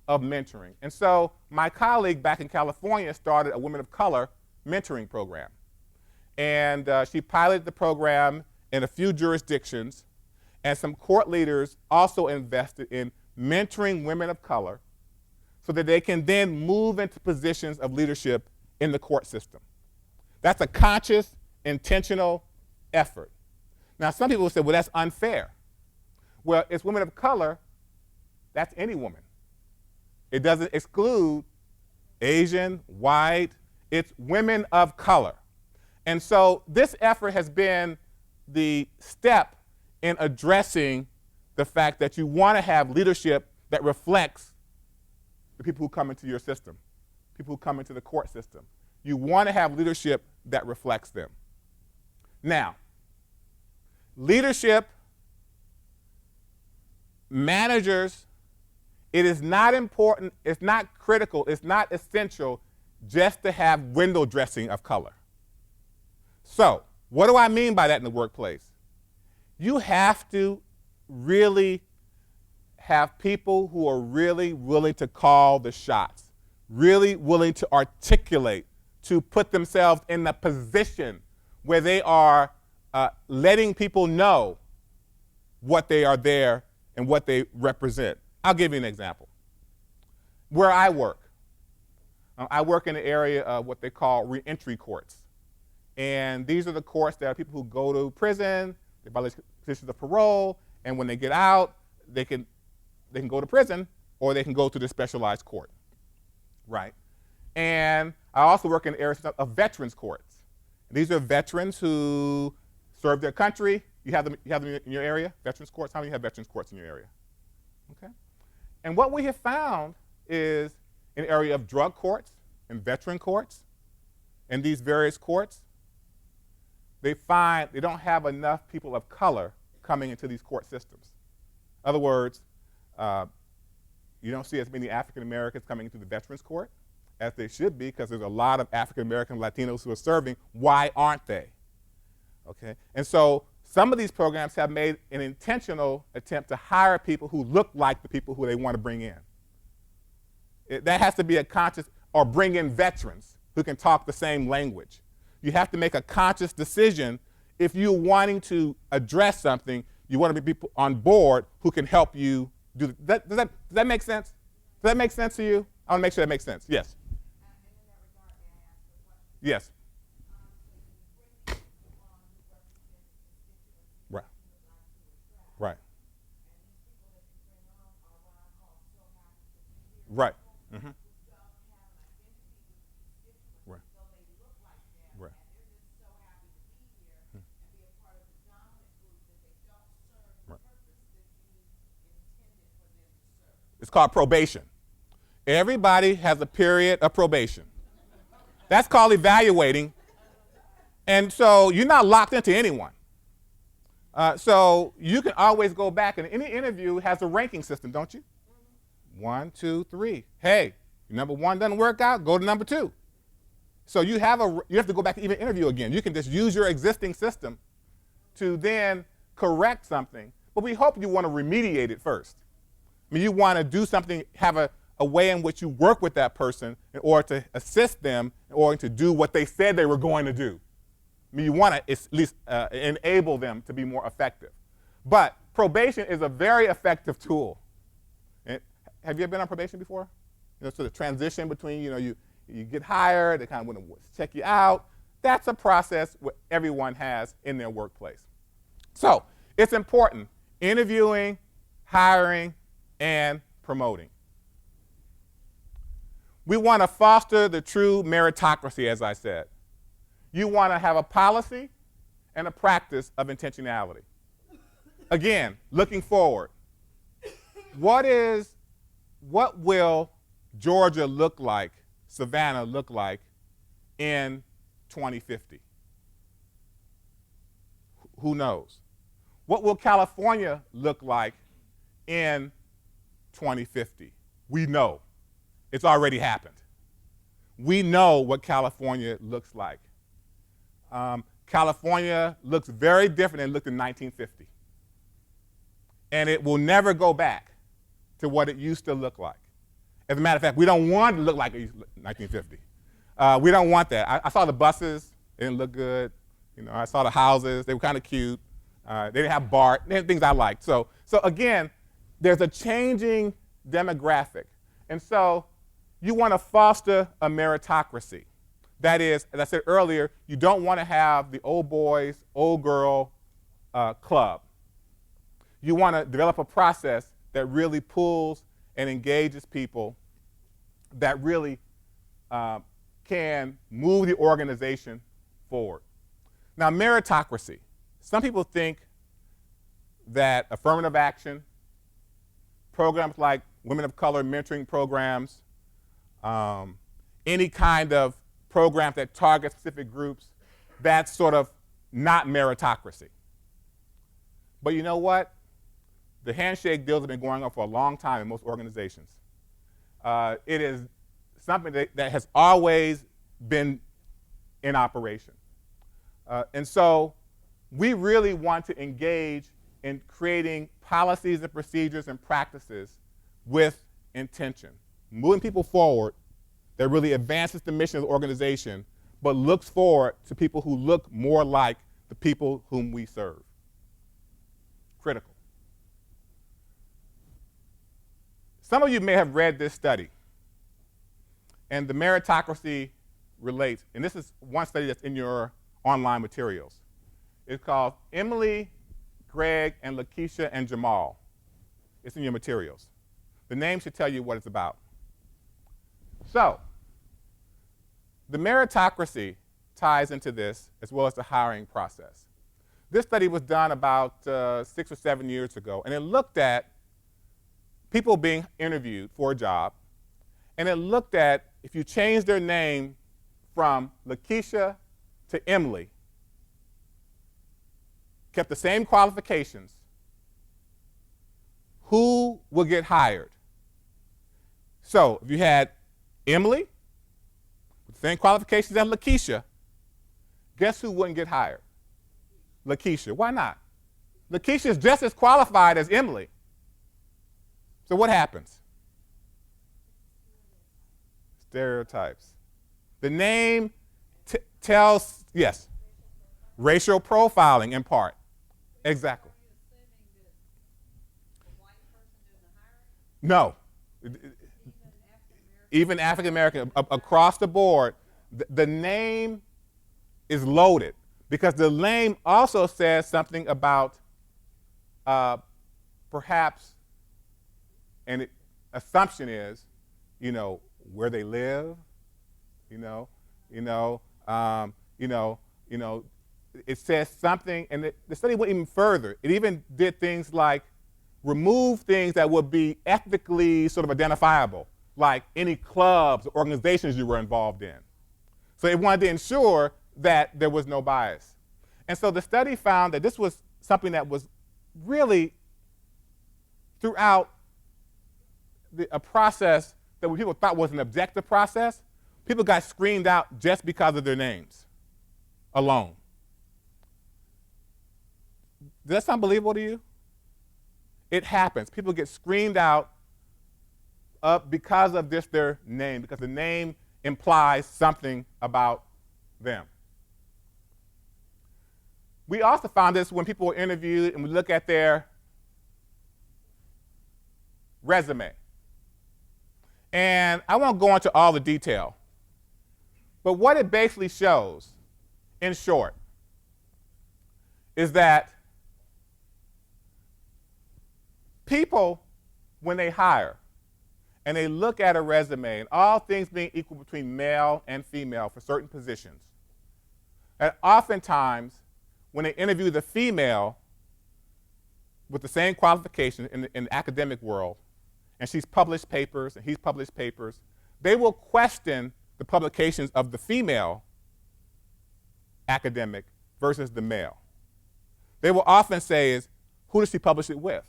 of mentoring. And so my colleague back in California started a Women of Color mentoring program. And she piloted the program in a few jurisdictions, and some court leaders also invested in mentoring women of color so that they can then move into positions of leadership in the court system. That's a conscious, intentional effort. Now, some people will say, well, that's unfair. Well, it's women of color, that's any woman. It doesn't exclude Asian, white, it's women of color. And so this effort has been the step in addressing the fact that you want to have leadership that reflects the people who come into your system, people who come into the court system. You want to have leadership that reflects them. Now, leadership, managers, it is not important, it's not critical, it's not essential just to have window dressing of color. So, what do I mean by that in the workplace? You have to really have people who are really willing to call the shots, really willing to articulate, to put themselves in a position where they are letting people know what they are there and what they represent. I'll give you an example. Where I work in the area of what they call reentry courts. And these are the courts that are people who go to prison, they violate conditions of parole, and when they get out, they can go to prison or they can go to the specialized court, right? And I also work in areas of veterans courts. These are veterans who served their country. You have them in your area, veterans courts. How many have veterans courts in your area? Okay. And what we have found is in the area of drug courts and veteran courts and these various courts, they find they don't have enough people of color coming into these court systems. In other words, you don't see as many African Americans coming into the veterans court as they should be, because there's a lot of African American Latinos who are serving. Why aren't they? Okay, and so some of these programs have made an intentional attempt to hire people who look like the people who they want to bring in. That has to be a conscious, or bring in veterans who can talk the same language. You have to make a conscious decision. If you're wanting to address something, you want to be people on board who can help you do that. Does that make sense? Does that make sense to you? I want to make sure that makes sense. Yes. And in that regard, may I ask a question? Yes. So you bring people on who represent constituencies Right. that you would like to attract. It's called probation. Everybody has a period of probation. That's called evaluating. And so you're not locked into anyone. So you can always go back, and any interview has a ranking system, don't you? 1, 2, 3. Hey, number 1 doesn't work out, go to number 2. So you have to go back and even interview again. You can just use your existing system to then correct something, but we hope you want to remediate it first. I mean, you want to do something, have a way in which you work with that person in order to assist them in order to do what they said they were going to do. I mean, you want to at least enable them to be more effective. But probation is a very effective tool. And have you ever been on probation before? So the transition between, you get hired, they kind of want to check you out. That's a process what everyone has in their workplace. So it's important, interviewing, hiring, and promoting. We want to foster the true meritocracy, as I said. You want to have a policy and a practice of intentionality. Again, looking forward. What will Georgia look like, Savannah look like in 2050? Who knows? What will California look like in 2050? We know. It's already happened. We know what California looks like. California looks very different than it looked in 1950. And it will never go back to what it used to look like. As a matter of fact, we don't want it to look like it used to look 1950. We don't want that. I saw the buses, they didn't look good. I saw the houses, they were kind of cute. They didn't have BART, they had things I liked. So again, there's a changing demographic. And so you want to foster a meritocracy. That is, as I said earlier, you don't want to have the old boys, old girl club. You want to develop a process that really pulls and engages people, that really can move the organization forward. Now, meritocracy. Some people think that affirmative action, programs like women of color mentoring programs, any kind of program that targets specific groups, that's sort of not meritocracy. But you know what? The handshake deals have been going on for a long time in most organizations. It is something that has always been in operation. And so we really want to engage in creating policies and procedures and practices with intention, moving people forward that really advances the mission of the organization, but looks forward to people who look more like the people whom we serve. Critical. Some of you may have read this study, and the meritocracy relates, and this is one study that's in your online materials. It's called Emily, Greg, and Lakeisha and Jamal. It's in your materials. The name should tell you what it's about. So, the meritocracy ties into this as well as the hiring process. This study was done about 6 or 7 years ago, and it looked at people being interviewed for a job, and it looked at if you change their name from Lakeisha to Emily, kept the same qualifications, who would get hired? So if you had Emily with the same qualifications as Lakeisha, guess who wouldn't get hired? Lakeisha. Why not? Lakeisha is just as qualified as Emily. So what happens? Stereotypes. The name tells, yes, racial profiling in part. Exactly. No. Even African American, across the board, the name is loaded because the name also says something about perhaps, and assumption is, where they live, it says something, and the study went even further. It even did things like remove things that would be ethically sort of identifiable, like any clubs or organizations you were involved in. So they wanted to ensure that there was no bias. And so the study found that this was something that was really throughout a process that people thought was an objective process. People got screened out just because of their names alone. Does that sound believable to you? It happens. People get screened out because of just their name, because the name implies something about them. We also found this when people were interviewed and we look at their resume. And I won't go into all the detail, but what it basically shows, in short, is that people, when they hire and they look at a resume, and all things being equal between male and female for certain positions, and oftentimes when they interview the female with the same qualifications in the academic world, and she's published papers and he's published papers, they will question the publications of the female academic versus the male. They will often say is, who does she publish it with?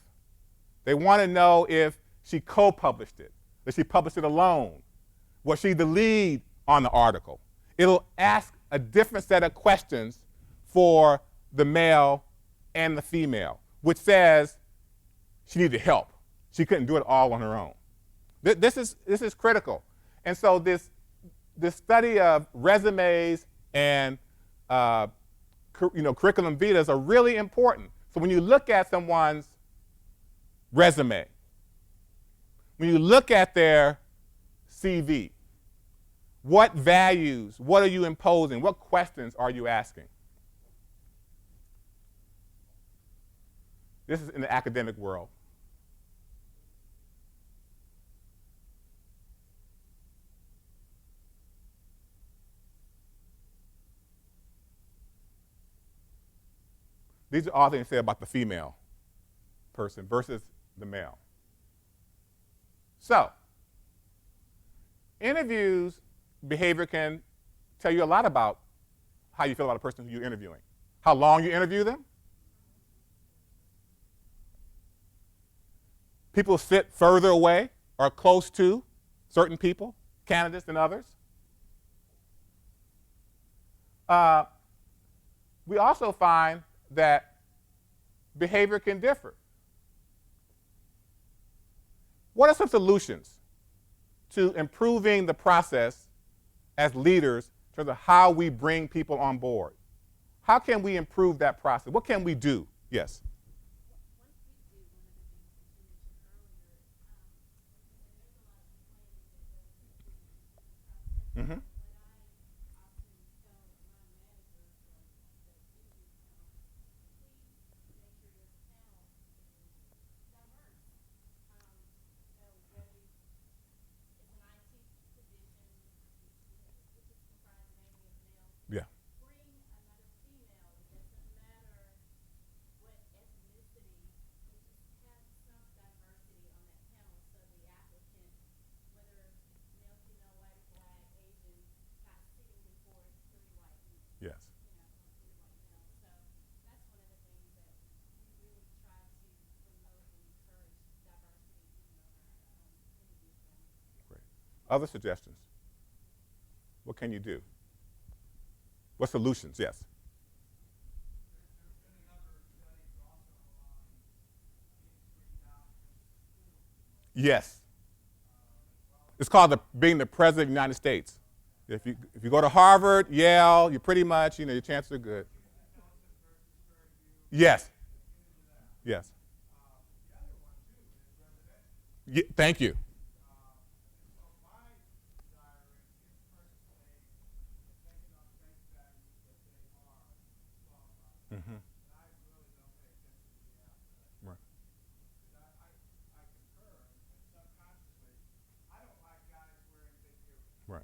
They want to know if she co-published it, that she published it alone, was she the lead on the article. It'll ask a different set of questions for the male and the female, which says she needed help. She couldn't do it all on her own. This is critical. And so this study of resumes and curriculum vitas are really important. So when you look at someone's resume, when you look at their CV, what values, what are you imposing, what questions are you asking? This is in the academic world. These are all things said about the female person versus the male. So, interviews behavior can tell you a lot about how you feel about a person who you're interviewing. How long you interview them. People sit further away or close to certain people, candidates than others. We also find that behavior can differ. What are some solutions to improving the process as leaders in terms of how we bring people on board? How can we improve that process? What can we do? Yes. Mm-hmm. Yeah. Yes. Great. Other suggestions? What can you do? What solutions? Yes. Yes. It's called being the president of the United States. If you go to Harvard, Yale, you're pretty much, your chances are good. Yes. Yes. Thank you. Mm-hmm. Right. Right.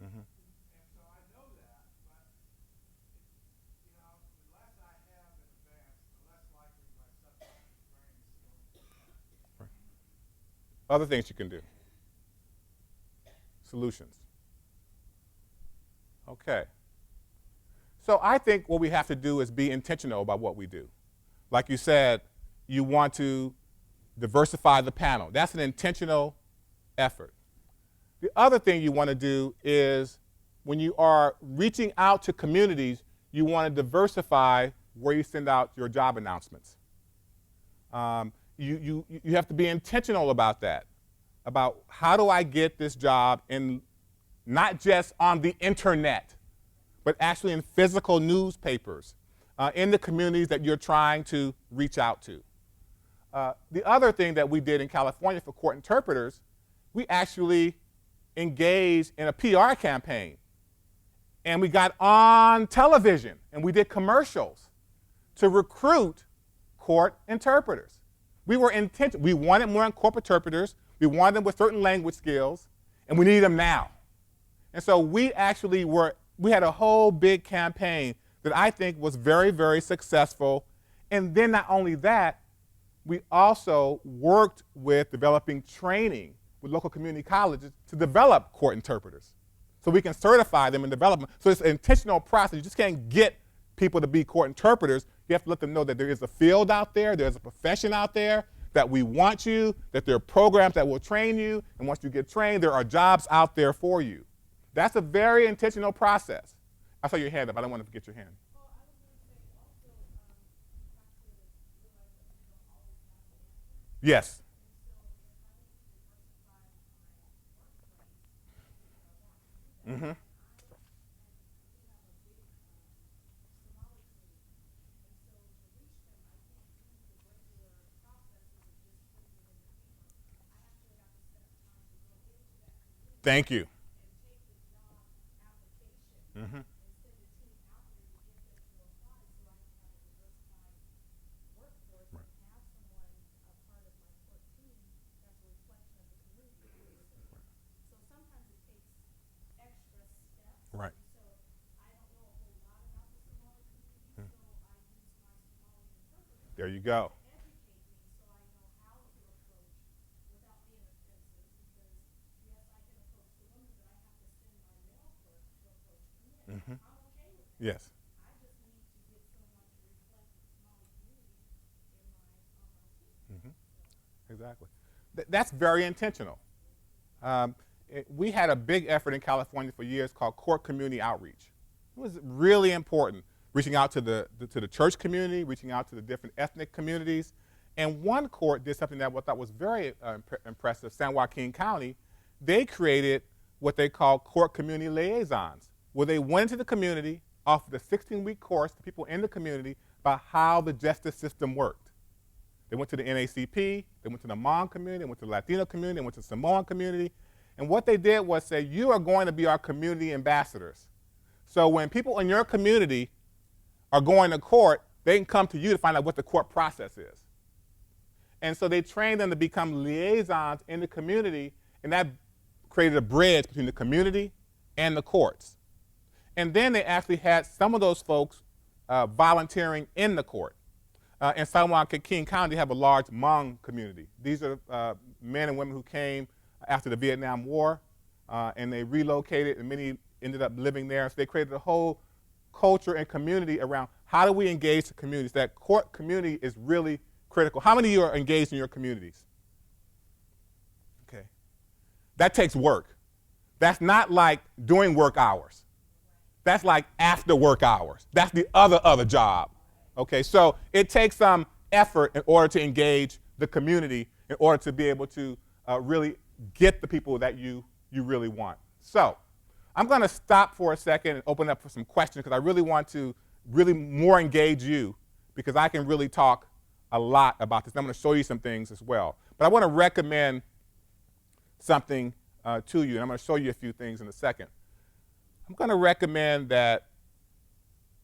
Mm-hmm. Other things you can do. Solutions. Okay. So I think what we have to do is be intentional about what we do. Like you said, you want to diversify the panel. That's an intentional effort. The other thing you want to do is when you are reaching out to communities, you want to diversify where you send out your job announcements. You have to be intentional about that, about how do I get this job in, not just on the internet, but actually in physical newspapers, in the communities that you're trying to reach out to. The other thing that we did in California for court interpreters, we actually engaged in a PR campaign. And we got on television and we did commercials to recruit court interpreters. We were intentional. We wanted more court interpreters. We wanted them with certain language skills, and we need them now. And so we actually we had a whole big campaign that I think was very, very successful. And then not only that, we also worked with developing training with local community colleges to develop court interpreters so we can certify them in development. So it's an intentional process. You just can't get people to be court interpreters. You have to let them know that there is a field out there, there's a profession out there, that we want you, that there are programs that will train you, and once you get trained, there are jobs out there for you. That's a very intentional process. I saw your hand up. I don't want to forget your hand. Well, I was going to say also, you have to realize that we don't always have the answer. Yes. And so if I need to diversify my workplace, Mm-hmm. and we have a big Somali community, and so to reach them, I can't do the regular processes of just putting it in the paper. I actually have to set up time to go into that community Thank you. and take the job application Mm-hmm. and send a team out there to get them to apply so I can have a diversified workforce and have someone, a part of my court team, that's a reflection of the community that we serve. So sometimes it takes extra steps. Right. And so I don't know a whole lot about the Somali community, so I use my Somali interpreter There you go. to educate me so I know how to approach without being offensive. Because yes, I can approach the women, but I have to send my male clerk to approach the men. Mm-hmm. I'm okay with that. Yes. I just need to get someone to reflect the Somali community in my on my team. Mm-hmm. Exactly. That's very intentional. We had a big effort in California for years called court community outreach. It was really important, reaching out to the church community, reaching out to the different ethnic communities. And one court did something that I thought was very impressive, San Joaquin County. They created what they call court community liaisons, where they went into the community, offered a 16-week course to people in the community about how the justice system worked. They went to the NACP, they went to the Hmong community, they went to the Latino community, they went to the Samoan community. And what they did was say, you are going to be our community ambassadors. So when people in your community are going to court, they can come to you to find out what the court process is. And so they trained them to become liaisons in the community, and that created a bridge between the community and the courts. And then they actually had some of those folks volunteering in the court. In San Joaquin County, they have a large Hmong community. These are men and women who came after the Vietnam War, and they relocated, and many ended up living there. So they created a whole culture and community around how do we engage the communities. That court community is really critical. How many of you are engaged in your communities? Okay. That takes work. That's not like doing work hours. That's like after work hours. That's the other job. Okay, so it takes some effort in order to engage the community, in order to be able to really get the people that you really want. So I'm going to stop for a second and open up for some questions, because I really want to really more engage you, because I can really talk a lot about this. I'm going to show you some things as well. But I want to recommend something to you, and I'm going to show you a few things in a second. I'm going to recommend that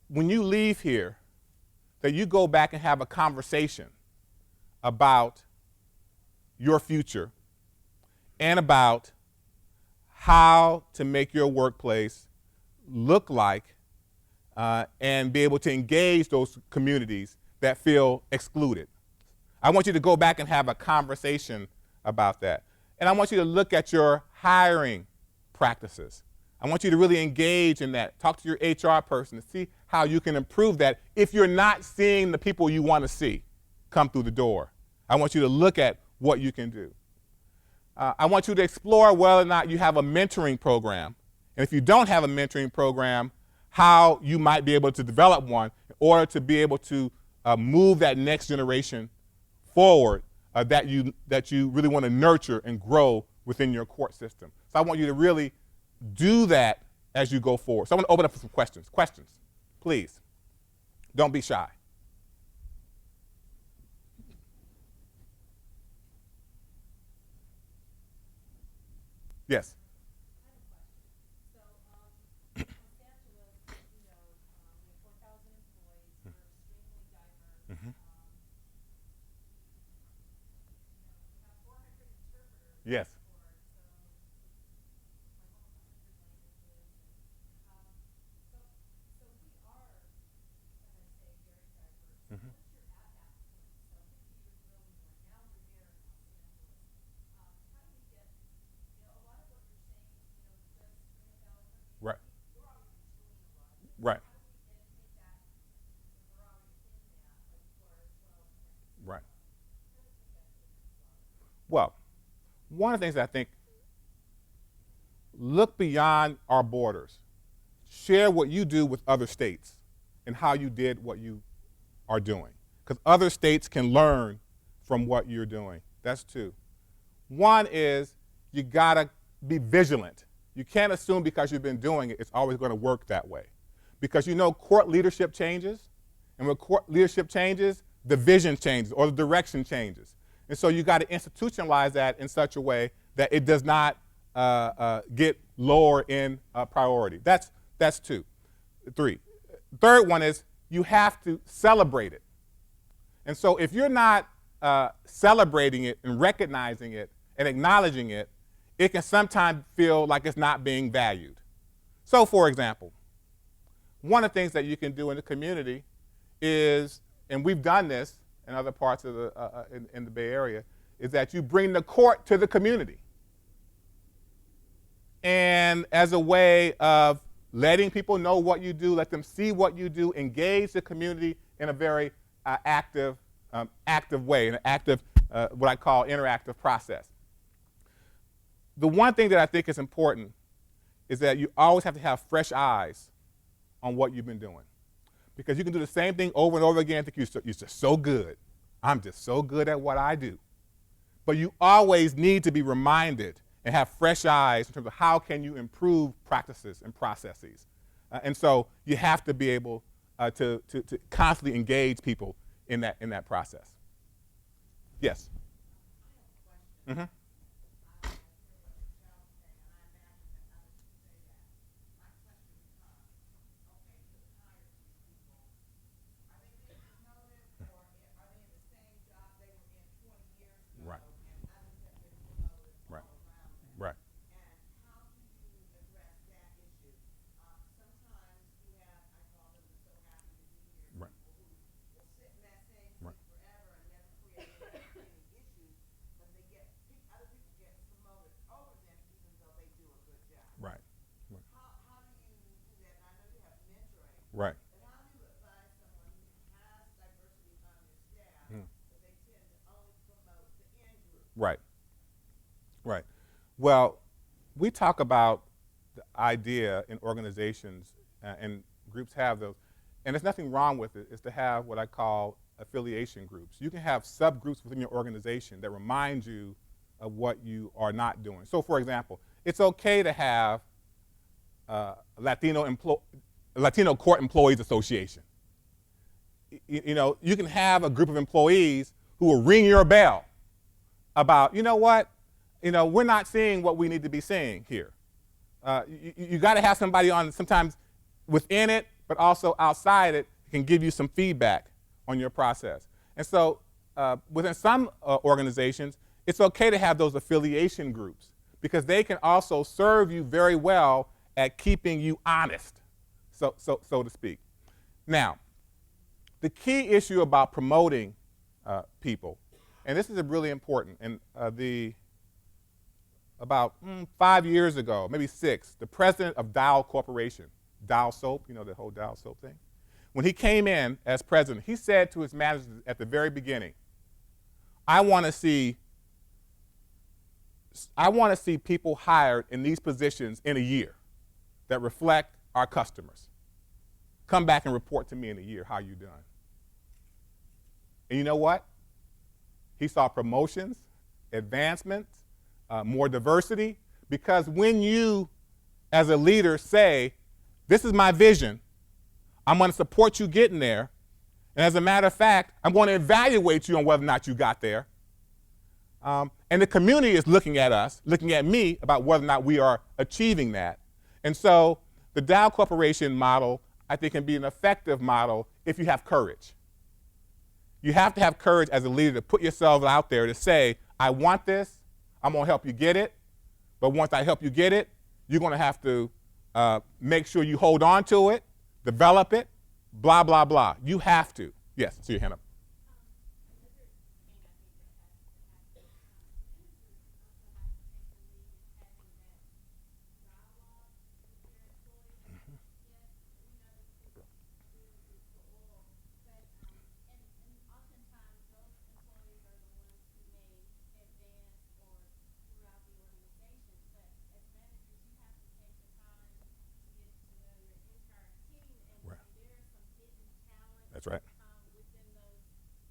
when you leave here, that you go back and have a conversation about your future and about how to make your workplace look like and be able to engage those communities that feel excluded. I want you to go back and have a conversation about that. And I want you to look at your hiring practices. I want you to really engage in that. Talk to your HR person to see how you can improve that if you're not seeing the people you want to see come through the door. I want you to look at what you can do. I want you to explore whether or not you have a mentoring program. And if you don't have a mentoring program, how you might be able to develop one in order to be able to move that next generation forward that you really want to nurture and grow within your court system. So I want you to really do that as you go forward. So I'm going to open up for some questions. Questions, please. Don't be shy. Yes. So, Los Angeles, you know, we have 4,000 employees, we're extremely diverse. Mm-hmm. We have 400 interpreters. Yes. For, so, like almost 100 languages. So we are, as I say, very diverse. Mm-hmm. Once you're at that point, so 50 years ago we were, now we're there in Los Angeles. How do we get, you know, a lot of what you're saying, you know, does ring a bell for me. Right. We're already doing a lot of this. Right. How do we take that, because we're already in that, like Florida as well? Right. How do we take that to the next level? Well, one of the things that I think, look beyond our borders. Share what you do with other states and how you did what you are doing. Because other states can learn from what you're doing. That's two. One is you gotta be vigilant. You can't assume because you've been doing it, it's always gonna work that way. Because you know court leadership changes, and when court leadership changes, the vision changes or the direction changes. And so you gotta institutionalize that in such a way that it does not get lower in priority. That's two. Three. Third one is you have to celebrate it. And so if you're not celebrating it and recognizing it and acknowledging it, it can sometimes feel like it's not being valued. So for example, one of the things that you can do in the community is, and we've done this in other parts of the, in the Bay Area, is that you bring the court to the community. And as a way of letting people know what you do, let them see what you do, engage the community in a very active way, in an active, what I call interactive process. The one thing that I think is important is that you always have to have fresh eyes on what you've been doing. Because you can do the same thing over and over again and think you're just so good. I'm just so good at what I do. But you always need to be reminded and have fresh eyes in terms of how can you improve practices and processes. And so you have to be able to constantly engage people in that process. Yes? I have a question. Mm-hmm. Right. Right. Right. And how do you address that issue? Sometimes you have, I call them the so happy to be here, Right. people who will sit in that same seat Right. forever and never create any issues, but they get, other people get promoted over them even though they do a good job. Right. How do you do that? And I know you have mentoring. Right. But how do you advise someone who has diversity on their staff, but they tend to only promote the in-group? Right. Right. Well, we talk about the idea in organizations, and groups have those, and there's nothing wrong with it, is to have what I call affiliation groups. You can have subgroups within your organization that remind you of what you are not doing. So for example, it's okay to have Latino Court Employees Association. You know, you can have a group of employees who will ring your bell about, you know what, we're not seeing what we need to be seeing here. You got to have somebody on sometimes within it, but also outside it, can give you some feedback on your process. And so within some organizations, it's okay to have those affiliation groups because they can also serve you very well at keeping you honest, so to speak. Now, the key issue about promoting people, and this is really important, and about 5 years ago, maybe 6, the president of Dow Corporation, Dow Soap, you know, the whole Dow Soap thing. When he came in as president, he said to his managers at the very beginning, I want to see people hired in these positions in a year that reflect our customers. Come back and report to me in a year how you done. And you know what? He saw promotions, advancements, more diversity, because when you, as a leader, say, this is my vision, I'm going to support you getting there, and as a matter of fact, I'm going to evaluate you on whether or not you got there. And the community is looking at us, looking at me about whether or not we are achieving that. And so the Dow Corporation model, I think, can be an effective model if you have courage. You have to have courage as a leader to put yourself out there to say, I want this, I'm going to help you get it, but once I help you get it, you're going to have to make sure you hold on to it, develop it, blah, blah, blah. You have to. Yes, I see your hand up. That's right. Within those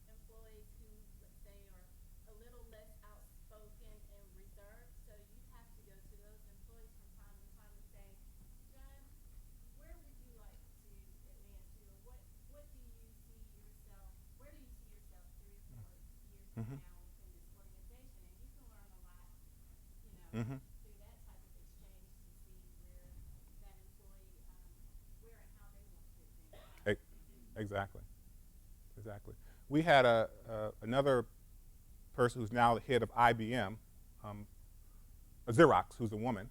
employees who, let's say, are a little less outspoken and reserved. So you have to go to those employees from time to time and say, John, where would you like to advance to? Or what do you see yourself, where do you see yourself 3 or 4 years from now within this organization? And you can learn a lot, through that type of exchange to see where that employee, where and how they want to advance. Exactly. We had another person who's now the head of IBM, Xerox, who's a woman,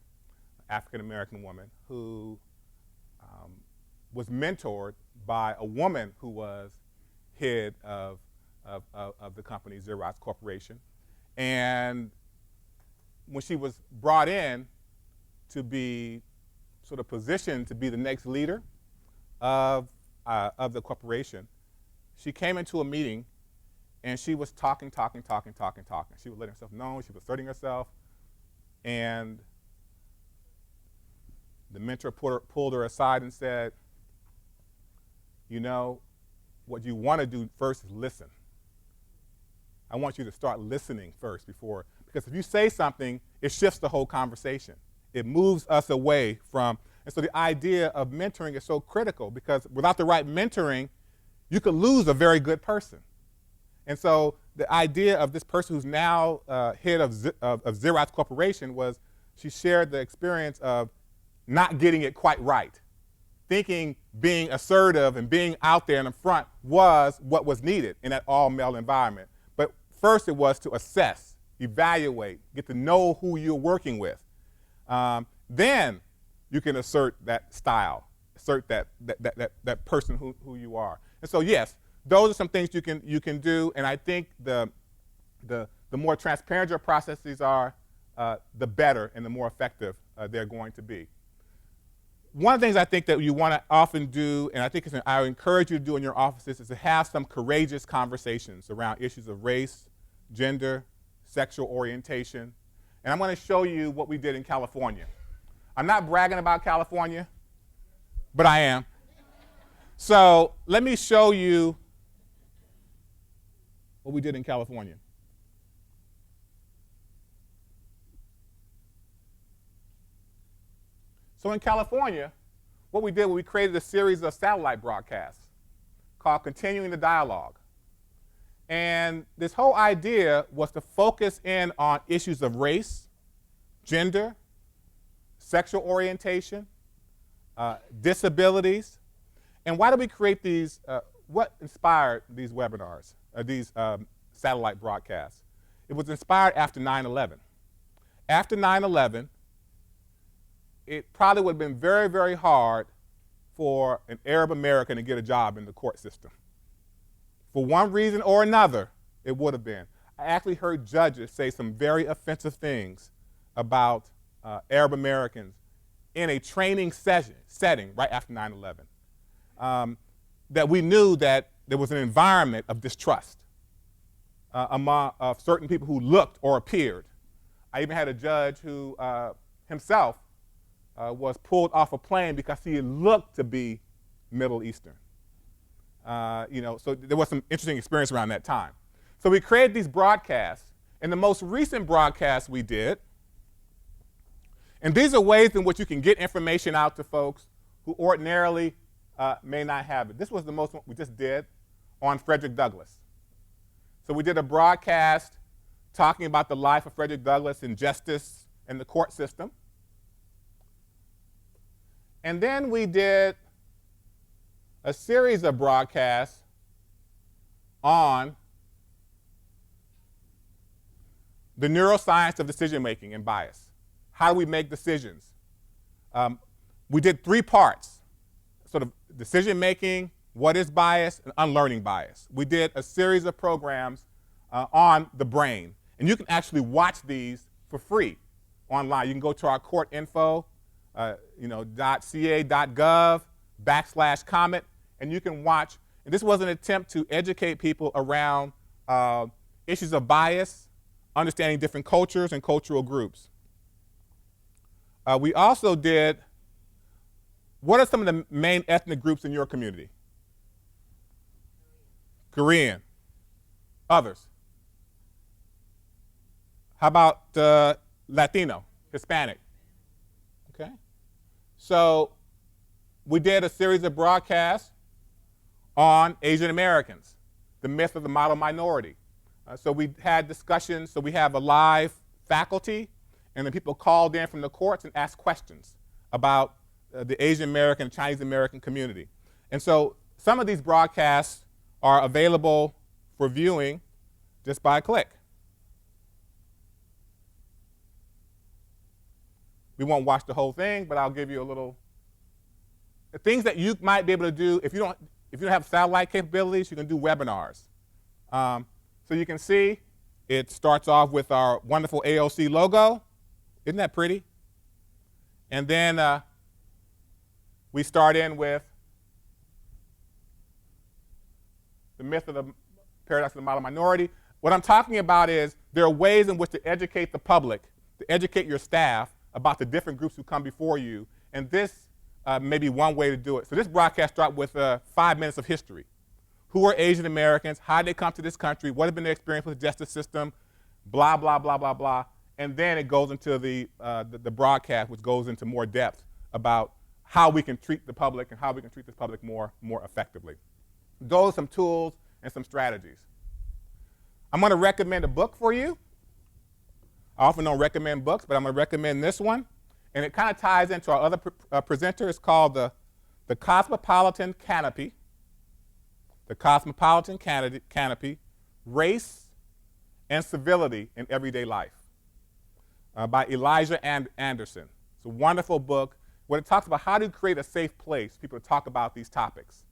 African-American woman, who was mentored by a woman who was head of the company, Xerox Corporation. And when she was brought in to be sort of positioned to be the next leader of the corporation, she came into a meeting and she was talking. She was letting herself know, she was asserting herself, and the mentor pulled her aside and said, you know, what you want to do first is listen. I want you to start listening first because if you say something, it shifts the whole conversation. It moves us away from. And so the idea of mentoring is so critical, because without the right mentoring, you could lose a very good person. And so the idea of this person who's now head of Xerox Corporation was, she shared the experience of not getting it quite right, thinking being assertive and being out there in the front was what was needed in that all-male environment. But first it was to assess, evaluate, get to know who you're working with. Then you can assert that style, assert that person who you are. And so yes, those are some things you can do, and I think the more transparent your processes are, the better and the more effective they're going to be. One of the things I think that you want to often do, and I think I encourage you to do in your offices, is to have some courageous conversations around issues of race, gender, sexual orientation. And I'm going to show you what we did in California. I'm not bragging about California, but I am. So let me show you what we did in California. So in California, what we did was we created a series of satellite broadcasts called Continuing the Dialogue. And this whole idea was to focus in on issues of race, gender, sexual orientation, disabilities. And why did we create these? What inspired these webinars, these satellite broadcasts? It was inspired after 9/11. After 9/11, it probably would have been very, very hard for an Arab American to get a job in the court system. For one reason or another, it would have been. I actually heard judges say some very offensive things about Arab Americans in a training setting right after 9/11. That we knew that there was an environment of distrust among certain people who looked or appeared. I even had a judge who himself was pulled off a plane because he looked to be Middle Eastern. So there was some interesting experience around that time. So we created these broadcasts, and the most recent broadcast we did, and these are ways in which you can get information out to folks who ordinarily may not have it. This was the most one we just did on Frederick Douglass. So we did a broadcast talking about the life of Frederick Douglass and justice in the court system. And then we did a series of broadcasts on the neuroscience of decision making and bias. How do we make decisions? We did 3 parts, sort of decision making, what is bias, and unlearning bias. We did a series of programs on the brain, and you can actually watch these for free online. You can go to our court info, .ca.gov/comment, and you can watch. And this was an attempt to educate people around issues of bias, understanding different cultures and cultural groups. We also did, what are some of the main ethnic groups in your community? Korean. Others? How about Latino, Hispanic? Okay. So we did a series of broadcasts on Asian Americans, the myth of the model minority. So we had discussions, so we have a live faculty, and then people called in from the courts and asked questions about the Asian American and Chinese American community. And so some of these broadcasts are available for viewing just by a click. We won't watch the whole thing, but I'll give you a little things that you might be able to do. If you don't have satellite capabilities, you can do webinars. So you can see it starts off with our wonderful AOC logo. Isn't that pretty? And then we start in with the myth of the paradox of the model minority. What I'm talking about is there are ways in which to educate the public, to educate your staff about the different groups who come before you, and this may be one way to do it. So this broadcast starts with 5 minutes of history. Who are Asian Americans? How did they come to this country? What has been their experience with the justice system? Blah, blah, blah, blah, blah. And then it goes into the broadcast, which goes into more depth about how we can treat the public and how we can treat this public more effectively. Those are some tools and some strategies. I'm going to recommend a book for you. I often don't recommend books, but I'm going to recommend this one. And it kind of ties into our other presenter. It's called the Cosmopolitan Canopy. The Cosmopolitan Canopy, Race and Civility in Everyday Life by Elijah Anderson. It's a wonderful book where it talks about how to create a safe place for people to talk about these topics.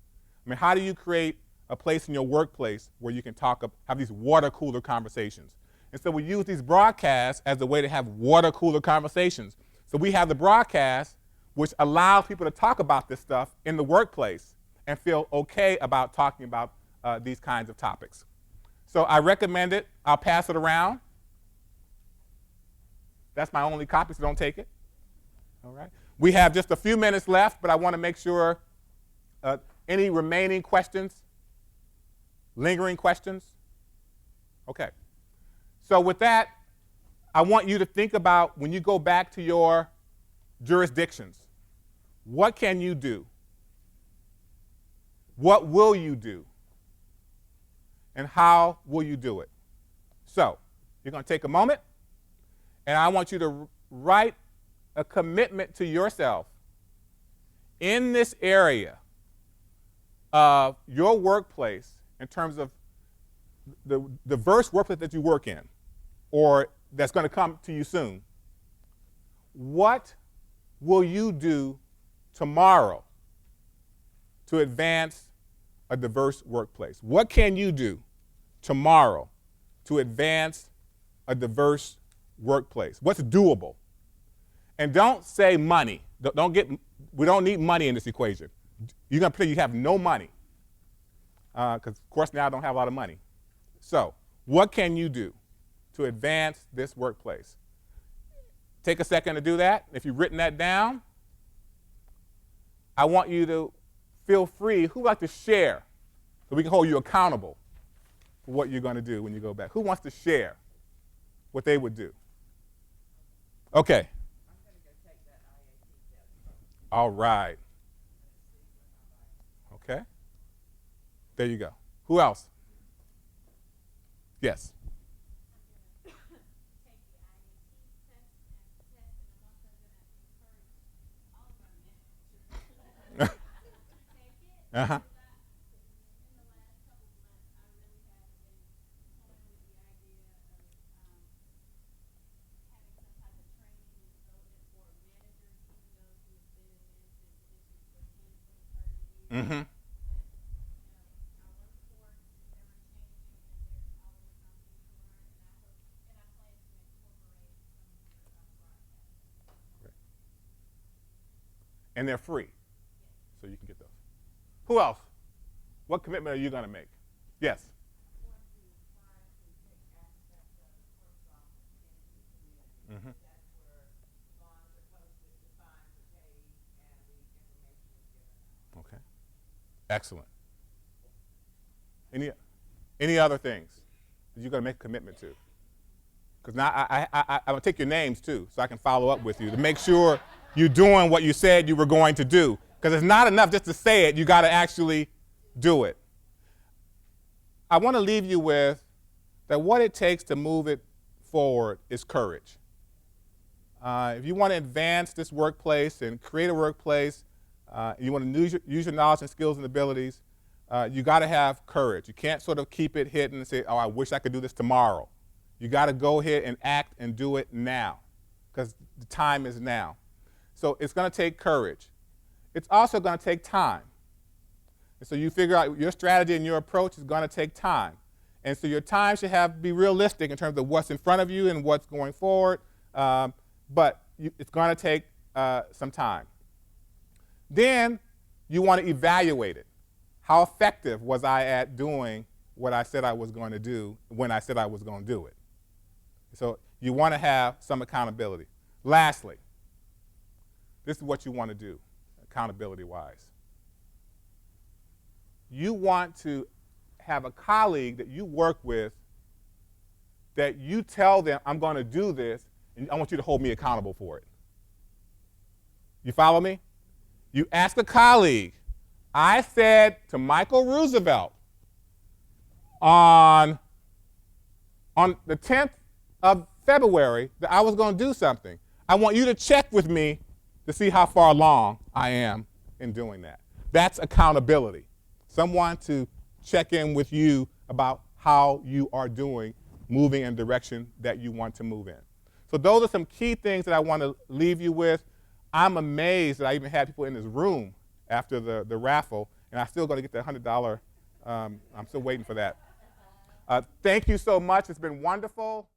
I mean, how do you create a place in your workplace where you can have these water cooler conversations? And so we use these broadcasts as a way to have water cooler conversations. So we have the broadcast, which allows people to talk about this stuff in the workplace and feel okay about talking about these kinds of topics. So I recommend it. I'll pass it around. That's my only copy, so don't take it. All right. We have just a few minutes left, but I want to make sure any remaining questions, lingering questions? Okay. So with that, I want you to think about when you go back to your jurisdictions, what can you do? What will you do? And how will you do it? So you're going to take a moment, and I want you to write a commitment to yourself in this area of your workplace in terms of the diverse workplace that you work in or that's going to come to you soon. What will you do tomorrow to advance a diverse workplace? What can you do tomorrow to advance a diverse workplace? What's doable? And don't say money. We don't need money in this equation. You're going to pretend you have no money. Because, of course, now I don't have a lot of money. So what can you do to advance this workplace? Take a second to do that. If you've written that down, I want you to feel free. Who would like to share so we can hold you accountable for what you're going to do when you go back? Who wants to share what they would do? Okay. I'm going to go take that IAT test. All right. Okay. There you go. Who else? Yes. take the IAT test, and I'm also going to encourage all of our managers take it. Uh-huh. In the last couple of months, I really have been toying with the idea of having some type of training and development for managers, even those who have been in management positions for 10, 20, 30 years. Mm-hmm. Our workforce is ever changing, and there's always something to learn. And I plan to incorporate some of your broadcasts. And they're free, so you can get those. Who else? What commitment are you going to make? Yes. I'm going to try to take aspect of the clerk's office in the community. Mm-hmm. That's where bonds are posted, the fines are paid, and the information is given out. Okay. Excellent. Any other things that you're going to make a commitment to? Because now I'm going to take your names too, so I can follow up with you to make sure you're doing what you said you were going to do. Because it's not enough just to say it, you got to actually do it. I want to leave you with that what it takes to move it forward is courage. If you want to advance this workplace and create a workplace, you want to use your knowledge and skills and abilities, you got to have courage. You can't sort of keep it hidden and say, oh, I wish I could do this tomorrow. You got to go ahead and act and do it now, because the time is now. So it's going to take courage. It's also going to take time. And so you figure out your strategy and your approach is going to take time. And so your time should be realistic in terms of what's in front of you and what's going forward. But it's going to take some time. Then you want to evaluate it. How effective was I at doing what I said I was going to do when I said I was going to do it? So you want to have some accountability. Lastly, this is what you want to do, accountability-wise. You want to have a colleague that you work with that you tell them, I'm going to do this, and I want you to hold me accountable for it. You follow me? You ask a colleague, I said to Michael Roosevelt on the 10th of February that I was going to do something. I want you to check with me to see how far along I am in doing that. That's accountability. Someone to check in with you about how you are doing, moving in the direction that you want to move in. So those are some key things that I want to leave you with. I'm amazed that I even had people in this room after the raffle, and I'm still going to get the $100. I'm still waiting for that. Thank you so much. It's been wonderful.